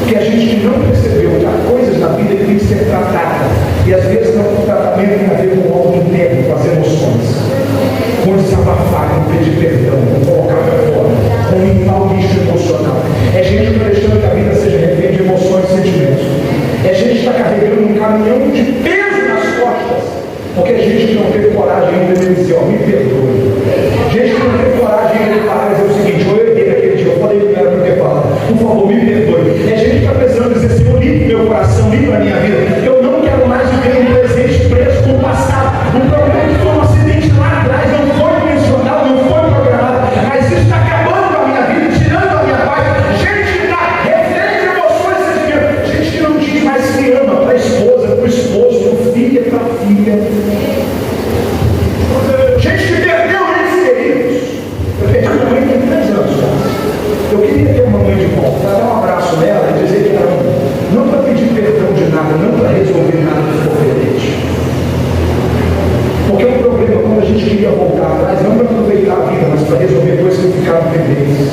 porque a gente não percebeu que há coisas na vida que tem que ser tratada. E às vezes o tratamento tem a ver com algo interno, com as emoções. Com desabafar, com pedir perdão, com colocar para fora, com limpar o lixo emocional. É gente que está deixando que a vida seja refém de emoções e sentimentos. É gente que está carregando um caminhão de peso nas costas, porque é gente que não teve coragem ainda de dizer, ó, me perdoe. Gente que não teve coragem ainda de falar, dizer o seguinte, eu errei aquele dia, eu falei que não era para ter falado, por favor, me perdoe. É gente que está precisando dizer, Senhor, limpe meu coração, limpe a minha vida. Eu não quero mais viver um presente preso com o passado. O problema é que foi um acidente lá atrás, não foi mencionado, não foi programado, mas isso está acabando com a minha vida, tirando a minha paz. Gente que está refém de emoções e sentimentos. Gente que não diz mais que ama para a esposa, para o esposo, para o filho, para a filha. Gente que perdeu entes queridos. Eu perdi minha mãe tem 3 anos, cara. Eu queria ter uma mãe de volta, para dar um abraço nela e dizer que era não para pedir perdão de nada, não para resolver nada que for pendente. Porque o problema é quando a gente queria voltar atrás, não para aproveitar a vida, mas para resolver coisas que ficaram pendentes.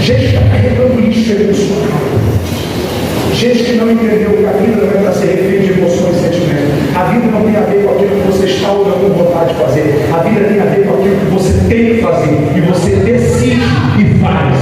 Gente que está carregando lixo emocional. Gente que não entendeu que a vida não é para ser refém de emoções e sentimentos. A vida não tem a ver com aquilo que você está ou não com vontade de fazer. A vida tem a ver com aquilo que você tem que fazer. E você decide e faz.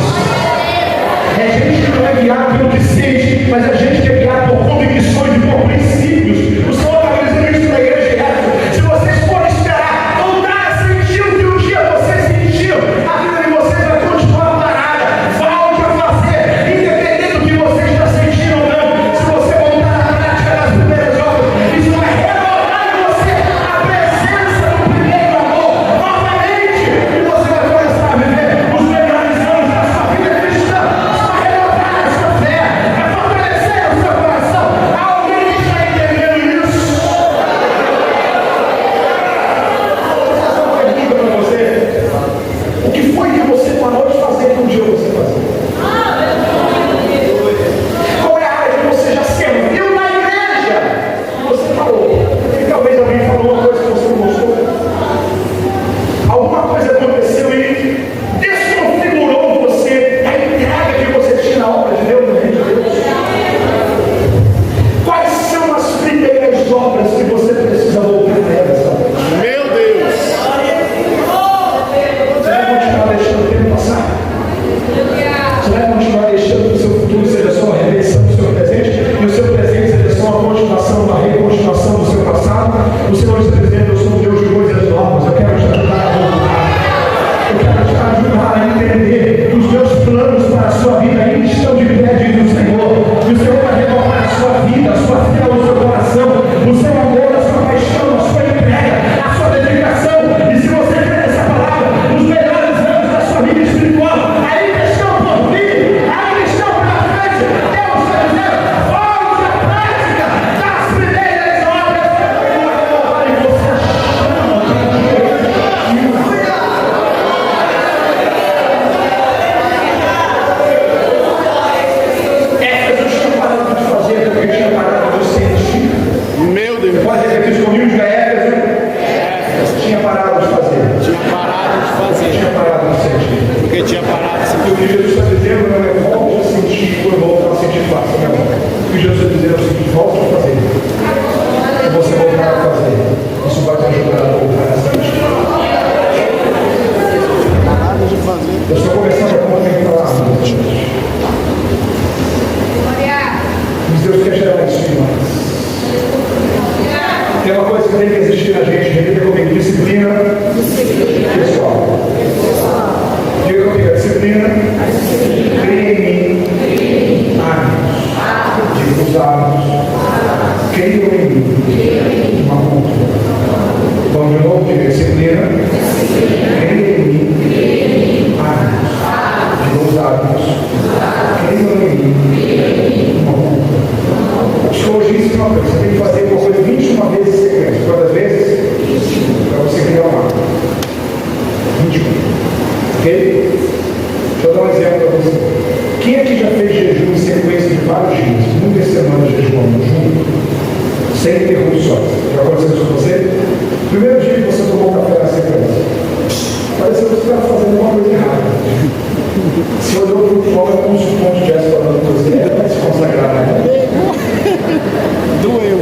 É gente que não é guiado pelo que sente, mas é gente que é guiado por convicções e por princípios. O Senhor está dizendo isso na igreja de Éfeso. Se vocês forem esperar voltar a sentir o que um dia você sentiu, a vida de vocês vai continuar parada. Volte a fazer, independente do que você está sentindo ou não. Se você voltar à prática das primeiras obras, isso vai renovar em você a presença do primeiro amor novamente. E você vai começar a viver os melhores anos da sua vida cristã. Vai renovar a sua fé, vai fortalecer o seu aqui já fez jejum em sequência de vários dias, muitas semanas jejuando junto, sem interrupções? Já aconteceu isso com você? Primeiro dia que você tomou café na sequência, pareceu que você estava fazendo uma coisa errada. Você olhou para o fora como se o ponto estivesse falando com você, vai se consagrar, né? Doeu.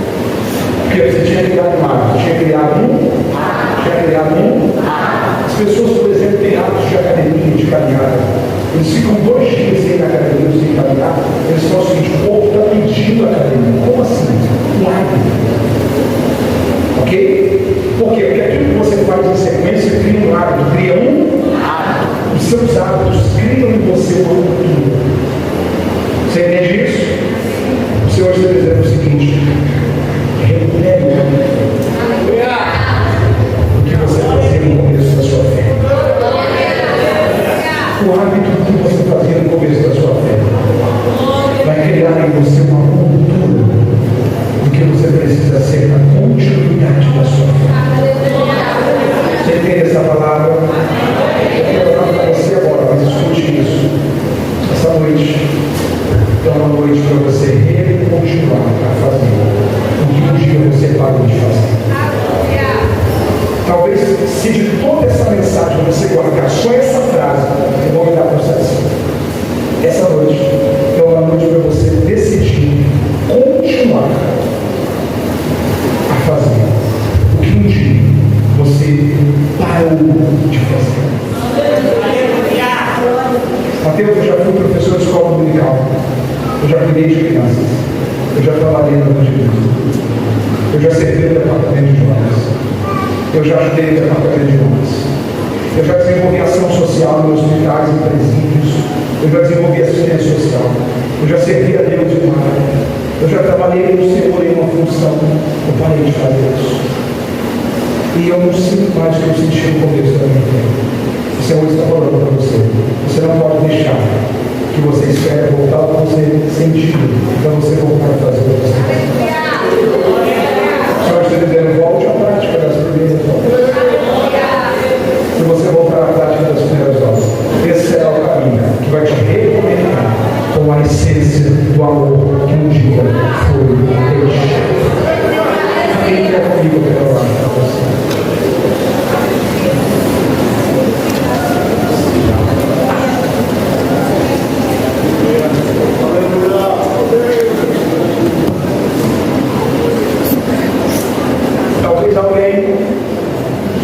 Porque você tinha criado um hábito, tinha criado um. As pessoas, por exemplo, têm hábitos de academia, de caminhada. Eles ficam 2 dias sem ir na academia, sem caminhar. Eles falam o seguinte: o corpo está pedindo a academia. Como assim? Um hábito. Ok? Por quê? Porque aquilo que você faz em sequência cria um hábito, cria um hábito. Os seus hábitos criam em você uma cultura. Você entende isso? O Senhor está dizendo o seguinte: recupere o que você fazia no começo da sua fé. O hábito que você fazia no começo da sua fé vai criar em você uma cultura do que você precisa ser na continuidade da sua fé. Você entende essa palavra? Eu quero falar para você agora, mas escute isso. Essa noite é uma noite para você continuar a fazer o que um dia você parou de fazer. Talvez, se de toda essa mensagem você guardar só essa frase, eu vou me dar processo. Essa noite é uma noite para você decidir continuar a fazer o que um dia você parou de fazer. Mateus, eu já fui professor de escola dominical. Eu já cuidei de crianças. Eu já trabalhei na evangelismo. Eu já servi no departamento de jovens. Eu já ajudei no departamento de jovens. Eu já desenvolvi ação social nos hospitais e presídios. Eu já desenvolvi assistência social. Eu já servi a Deus em uma área. Eu já trabalhei no Senhor em uma função. Eu parei de fazer isso. E eu não sinto mais o que eu senti no começo da minha vida. O Senhor está falando para você. Você não pode deixar que você espera voltar ao que você sentiu, para você voltar a fazer o que você faz. O Senhor está dizendo: volte à prática das primeiras obras. Se você voltar à prática das primeiras obras, esse será o caminho que vai te reconectar com a essência do amor que um dia foi deixado. Quem quer comigo, eu quero orar para você.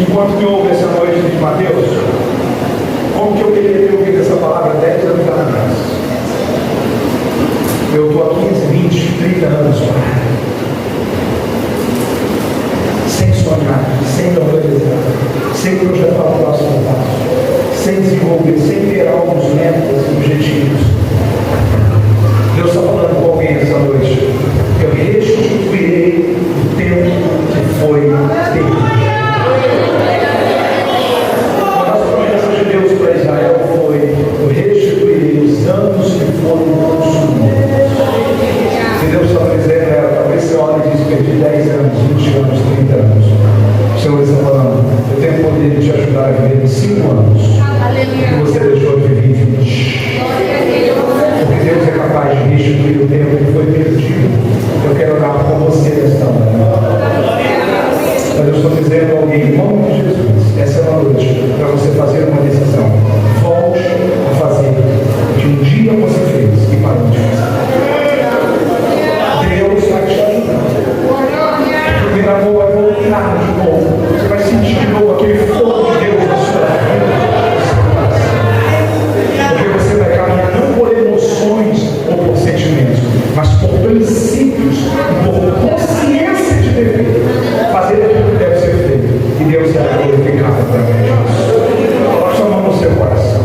Enquanto que ouve essa noite de Mateus, como que eu queria ter ouvido essa palavra 10 anos atrás? Eu estou há 15, 20, 30 anos parado, sem sonhar, sem organizar, sem projetar o próximo passo, sem desenvolver, sem ter alguns metas e objetivos. Deus está falando com alguém essa noite: eu restituirei o tempo que foi perdido. Deus para Israel foi: eu restituirei os anos que foram consumidos. Se Deus está dizendo, talvez você olhe e diz: perdi 10 anos, 20 anos, 30 anos. O Senhor está falando: eu tenho o poder de te ajudar a viver em 5 anos que você deixou de viver em 20. Porque Deus é capaz de restituir o tempo que foi perdido. Eu quero orar com você nesta manhã. Mas eu estou dizendo a alguém, em nome de Jesus, essa é uma noite para você fazer uma decisão. Volte a fazer o que um dia você fez e parou de fazer. Deus vai te ajudar. Porque na boa vai voltar de novo. Você vai sentir de novo aquele fogo de Deus na sua vida. Porque você vai caminhar não por emoções ou por sentimentos, mas por princípios e por consciência de dever. Fazer aquilo que deve ser feito. E Deus será glorificado através disso. Coloque sua mão no seu coração.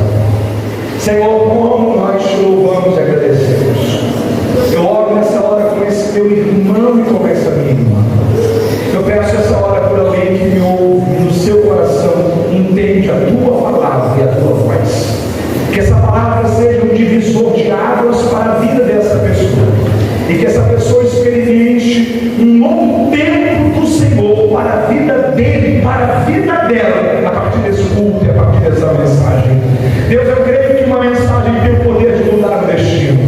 Senhor, como nós te louvamos e agradecemos. Eu oro nessa hora com esse meu irmão e com essa minha irmã. Eu peço essa hora por alguém que me ouve e no seu coração entende a tua palavra e a tua voz. Que essa palavra seja um divisor de águas para a vida dessa pessoa. e que essa pessoa experimente um novo tempo do Senhor para a vida dele, para a vida dela, a partir desse culto e a partir dessa mensagem. Deus, eu creio que uma mensagem tem o poder de mudar o destino.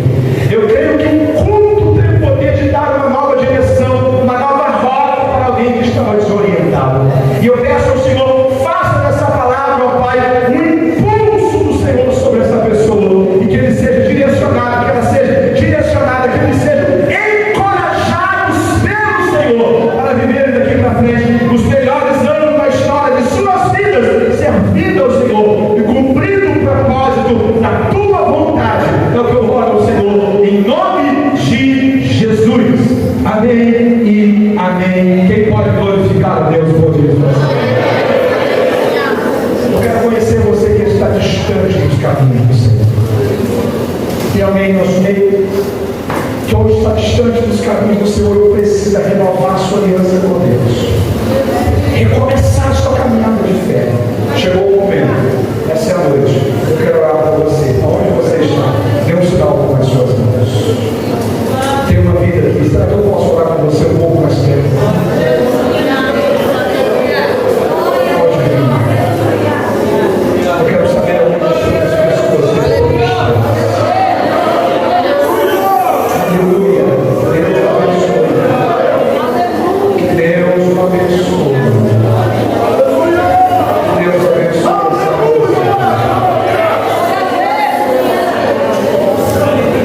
Eu creio que um culto tem o poder de dar uma nova direção, uma nova rota para alguém que estava desorientado. E eu peço ao Senhor, faça dessa palavra, ó Pai, um impulso do Senhor sobre essa pessoa, e que ele seja direcionado, que ela seja direcionada, que eles sejam encorajados pelo Senhor para viverem daqui para frente os melhores anos da história de suas vidas, servindo ao Senhor e cumprindo o propósito da tua vontade. É o que eu oro ao Senhor, em nome de Jesus. Amém e amém. Quem pode glorificar a Deus por isso? Eu quero conhecer você que está distante dos caminhos do Senhor. Tem alguém no nosso meio que hoje está distante dos caminhos do Senhor e precisa renovar a sua aliança com Deus, recomeçar a sua caminhada de fé. Chegou o momento, essa é a noite. Eu quero orar por você. Onde você está? Dê um sinal com as suas mãos. Tem uma vida aqui. Será que eu posso orar com você um pouco mais tempo? Pode vir. Eu quero saber onde estão as pessoas. Aleluia. Deus abençoe. Deus abençoe.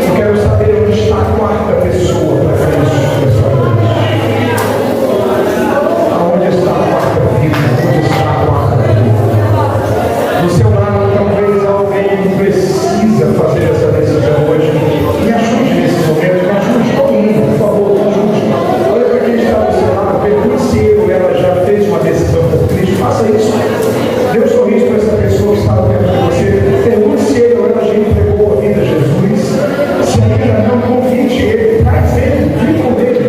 Eu quero saber onde está a quarta pessoa para Cristo nessa noite. Aonde está a quarta vida? Onde está a quarta vida? Do seu lado, talvez alguém que precisa fazer essa decisão hoje. Me ajude nesse momento, me ajude todo mundo, por favor, me ajude. Olha para quem está do seu lado, pergunte se ele ou ela já fez uma decisão por Cristo. Faça isso. Dê um sorriso para essa pessoa que está perto de você. Pergunte se ele ou ela já entregou a vida a Jesus. Se ainda não, convide ele, traz ele, vem com ele.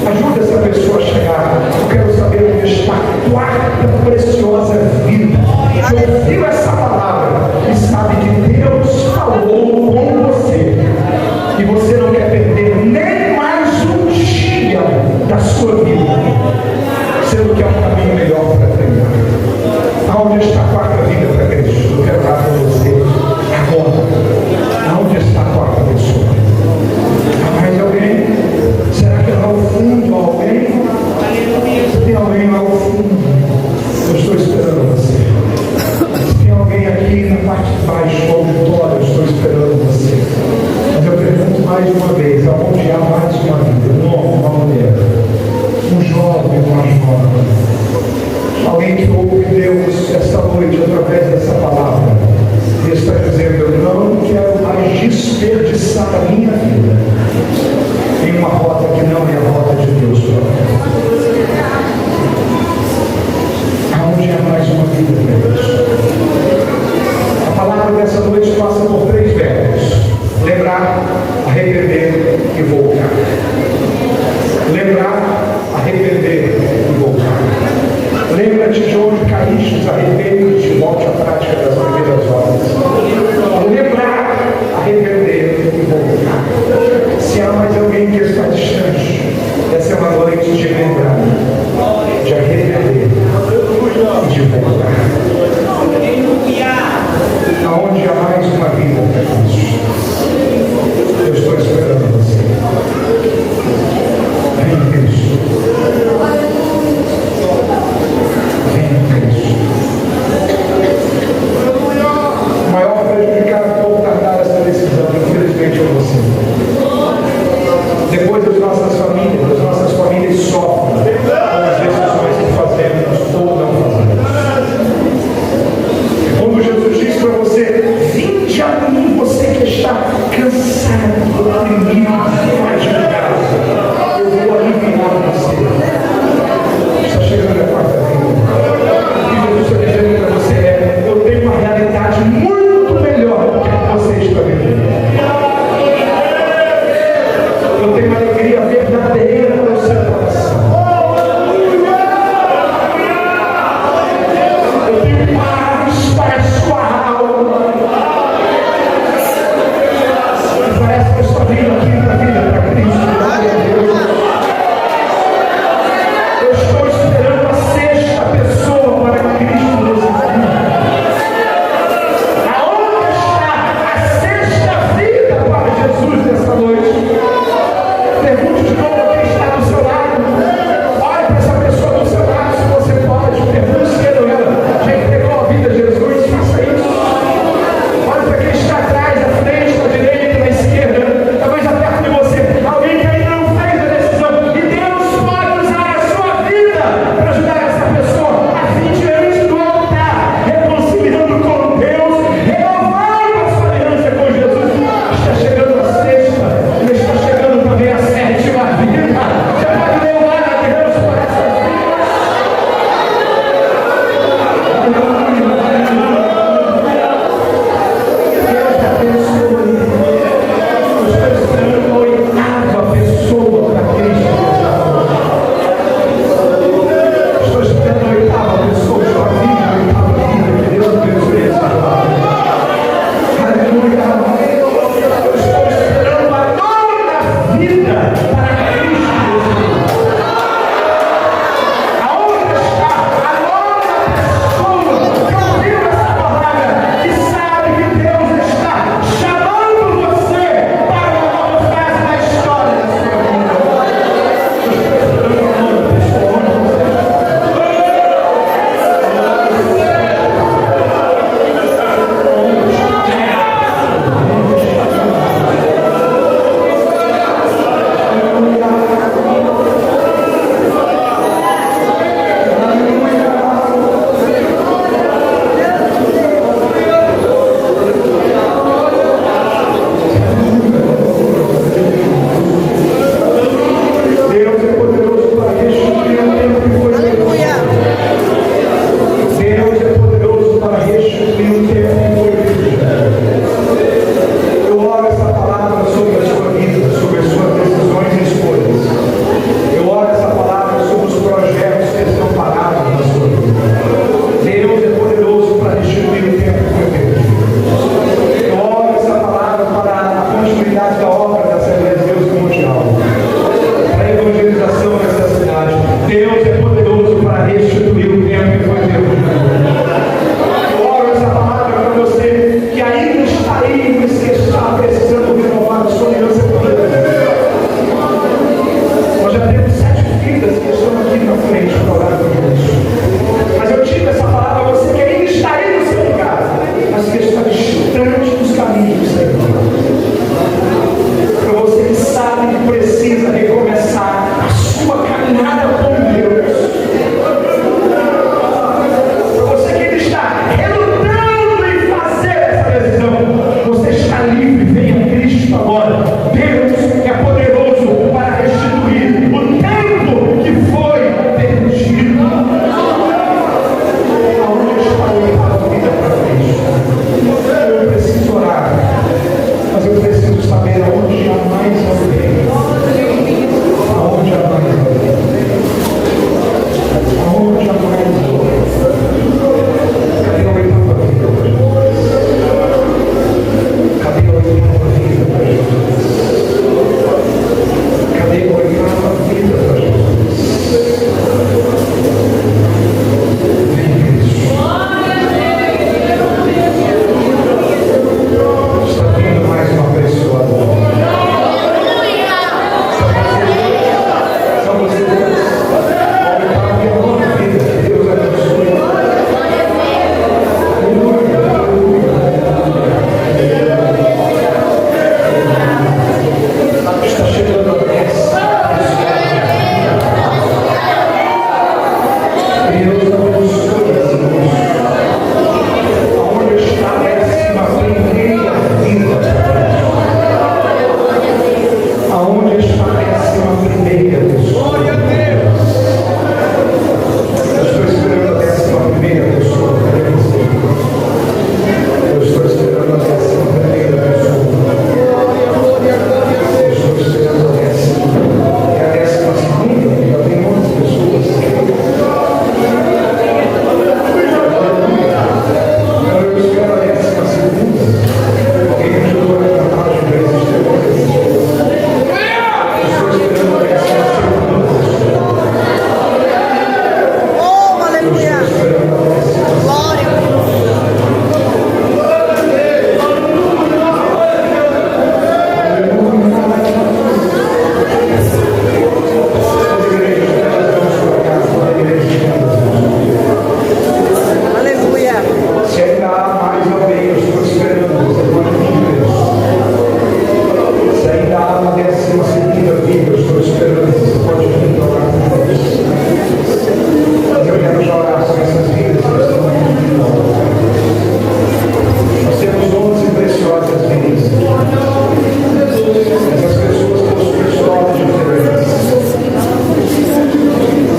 Ajude essa pessoa a chegar. Eu quero saber onde está a quarta preciosa vida. Que ouviu essa palavra e sabe que Deus falou com você. E você não quer perder nem mais um dia da sua vida, sendo que é um caminho melhor para trilhar. Aonde está a quarta vida para Cristo? Eu quero dar para você agora. Aonde está a quarta pessoa? Há mais alguém? Será que lá ao fundo há alguém? Se tem alguém lá ao fundo, eu estou esperando você. Se tem alguém aqui na parte de baixo do auditório, eu estou esperando você. Mas eu pergunto mais uma vez, aonde há mais uma vida? Um homem, uma mulher, um jovem, uma jovem. Alguém que ouve Deus esta noite através dessa palavra e está dizendo: eu não quero mais desperdiçar a minha vida em uma rota que não é a rota de Deus para mim. Aonde há mais uma vida para Deus? A palavra dessa noite passa por 3 verbos: lembrar, arrepender e voltar. Lembrar, arrepender e voltar. Lembra-te de onde caíste, arrepende-te e volte à prática das primeiras obras. Lembrar, arrepender e voltar. Se há mais alguém que está distante, essa é uma noite de lembrar, de arrepender e de voltar. Aonde há mais uma vida para Cristo? Eu estou esperando você. Vem, Cristo. Vem, Cristo. O maior prejudicado por tardar essa decisão, infelizmente, é você. Depois as nossas famílias sofrem com as decisões que fazemos ou não fazemos. Quando Jesus diz para você: vinde a mim, você que está cansado, oprimido, mais de casa, eu vou aliviar você. Está chegando a quarta vida. O que Jesus está dizendo para você é: eu tenho uma realidade muito melhor do que você está vivendo. Eu tenho uma alegria verdadeira no seu coração. Eu tenho paz para a sua alma. E parece que eu estou vindo aqui para a vida para Cristo. continuidade da obra da Assembleia de Deus Mundial, para a evangelização dessa cidade. Deus é poderoso para restituir o tempo que foi perdido. Eu oro essa palavra para você que ainda está aí, mas que está precisando renovar a sua aliança com Deus. Nós já temos 7 filhas que estão aqui na frente para orar por Deus. Mas eu tive essa palavra para você que ainda está aí no seu lugar, mas que está distante dos caminhos do Senhor. Para você que sabe que precisa recomeçar a sua caminhada com Deus. Para você que ainda está relutando em fazer essa decisão, você está livre, venha a Cristo agora. Deus é poderoso para restituir o tempo que foi perdido. Aonde está a vida para Cristo? Eu preciso orar, mas eu preciso saber aonde jamais alguém. Aonde jamais alguém. Aonde jamais alguém. Cadê o oitavo da vida para Jesus? Cadê o oitavo da vida para Jesus? Cadê o oitavo da vida para Jesus? Vem, Cristo. Está vindo mais uma pessoa. São vocês. Oitavo que é uma vida. Que Deus abençoe. Está chegando a pressa. Deus abençoe as irmãs. Aonde está a 11ª vida? Aonde está a 11ª pessoa? Eu estou esperando a 11ª pessoa. Eu estou esperando a 11ª pessoa. Eu estou esperando a 10ª. É a 12ª, já tem muitas pessoas. Eu espero a 12ª. Alguém me ajudou a levantar de vez em quando. Eu estou esperando a 12ª. Oh, aleluia! Glória! Aleluia! Se ainda há mais alguém, eu estou esperando. Você pode pedir. Se ainda há uma 12ª vida, eu estou esperando. Você pode vir para orar com Deus. Mas eu quero já orar com essas vidas que estão aqui. Nós temos 11 preciosas vidas. Essas pessoas possuem histórias diferentes.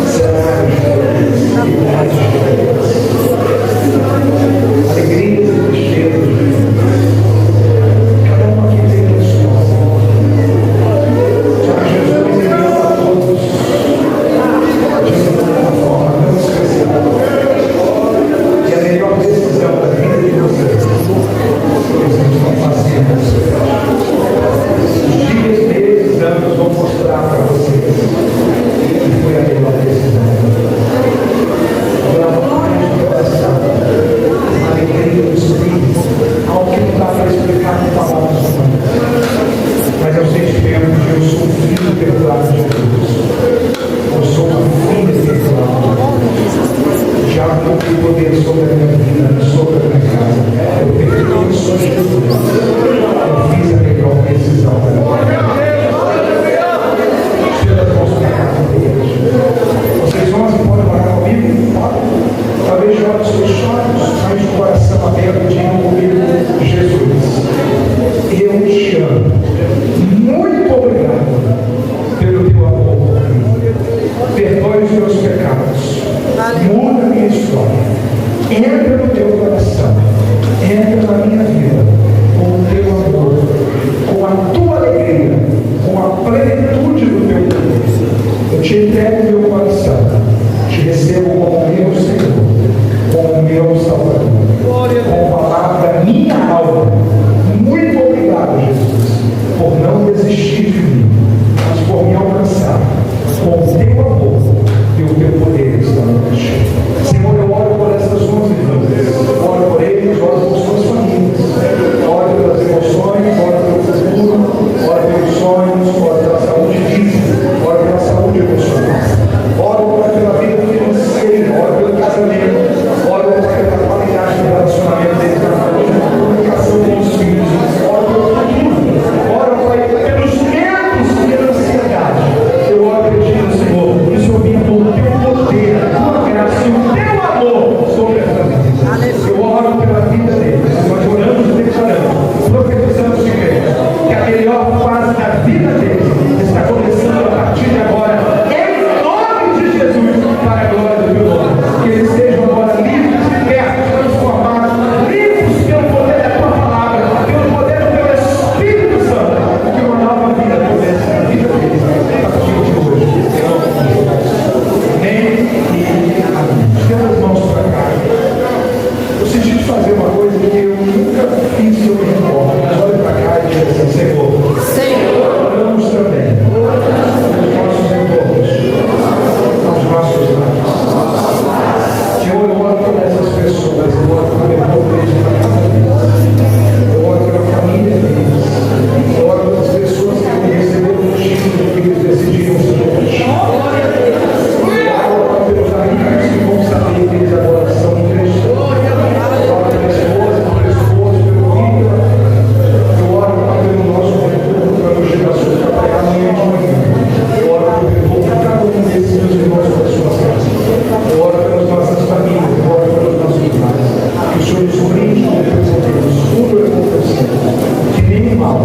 Cenários diferentes. Idades diferentes. Alegrias e tristezas diferentes. Cada um aqui tem uma história. Já que Jesus enviou a todos de uma forma tão especial. E a melhor decisão da vida de vocês, vocês vão fazer com vocês. Os dias, meses, anos vão mostrar para vocês que foi a melhor decisão. Agora, mais do coração, a alegria do Espírito, algo que não dá para explicar com palavras humanas. Mas eu sei que eu sou um filho perdoado de Deus. Eu sou um filho perdoado de Deus. Já não tem poder sobre a minha vida, sobre a minha casa. Eu perdoei só Jesus. Eu fiz a melhor decisão da minha vida. Pelas mãos da casa deles. Vocês vão podem orar comigo? Talvez de olhos fechados, mas de coração aberto, digam comigo: Jesus, eu te amo. Muito obrigado pelo teu amor. Perdoe os meus pecados. Muda a minha história. Entra no desistir de mim, mas por me alcançar com o teu amor e o teu poder esta noite. Senhor, eu oro por essas 11 vidas, oro por eles, oro por suas famílias, oro pelas emoções, oro pelo futuro, oro pelos sonhos, oro pela saúde física, oro pela saúde emocional, oro pela vida financeira, oro pelo casamento, oro pela qualidade do relacionamento deles, pela comunicação com os filhos, oro pelo futuro, oro pelos medos e pela ansiedade. Eu oro pedindo, Senhor, que o Senhor venha com o teu poder, a tua graça e o teu amor sobre essa vida. Eu oro pela vida deles, nós oramos e declaramos, profetizamos de igreja, que a melhor fase da vida deles está começando a partir de agora, em nome de Jesus, para a glória do teu nome. Que eles sejam agora livres, libertos, transformados, limpos pelo poder da tua palavra, pelo poder do teu Espírito Santo, que uma nova vida comece na vida deles, a partir de hoje. Amém e amém. Estenda as mãos para cá. Eu senti de fazer uma coisa que eu nunca fiz que eu me recordo, mas olha para cá e diz assim: Senhor, oramos também nos nossos encontros, aos nossos lares. Senhor, eu oro por essas pessoas, eu oro por o deles para casa deles, eu oro pela família deles, eu oro pelas pessoas que receberam o título que eles decidiram ser contigo. Eu oro pelos amigos que vão saber que eles agora são cristãos. Eu oro pela esposa, pelo esposo, pelo filho. Eu oro pelo nosso futuro, pelas gerações para pagar amanhã de manhã. Eu oro por cada um desses meus irmãos das suas casas. Eu oro pelas nossas famílias, eu oro pelos nossos pais. Que o Senhor nos brinde com o teu poder, tudo é acontecido. Que nem mal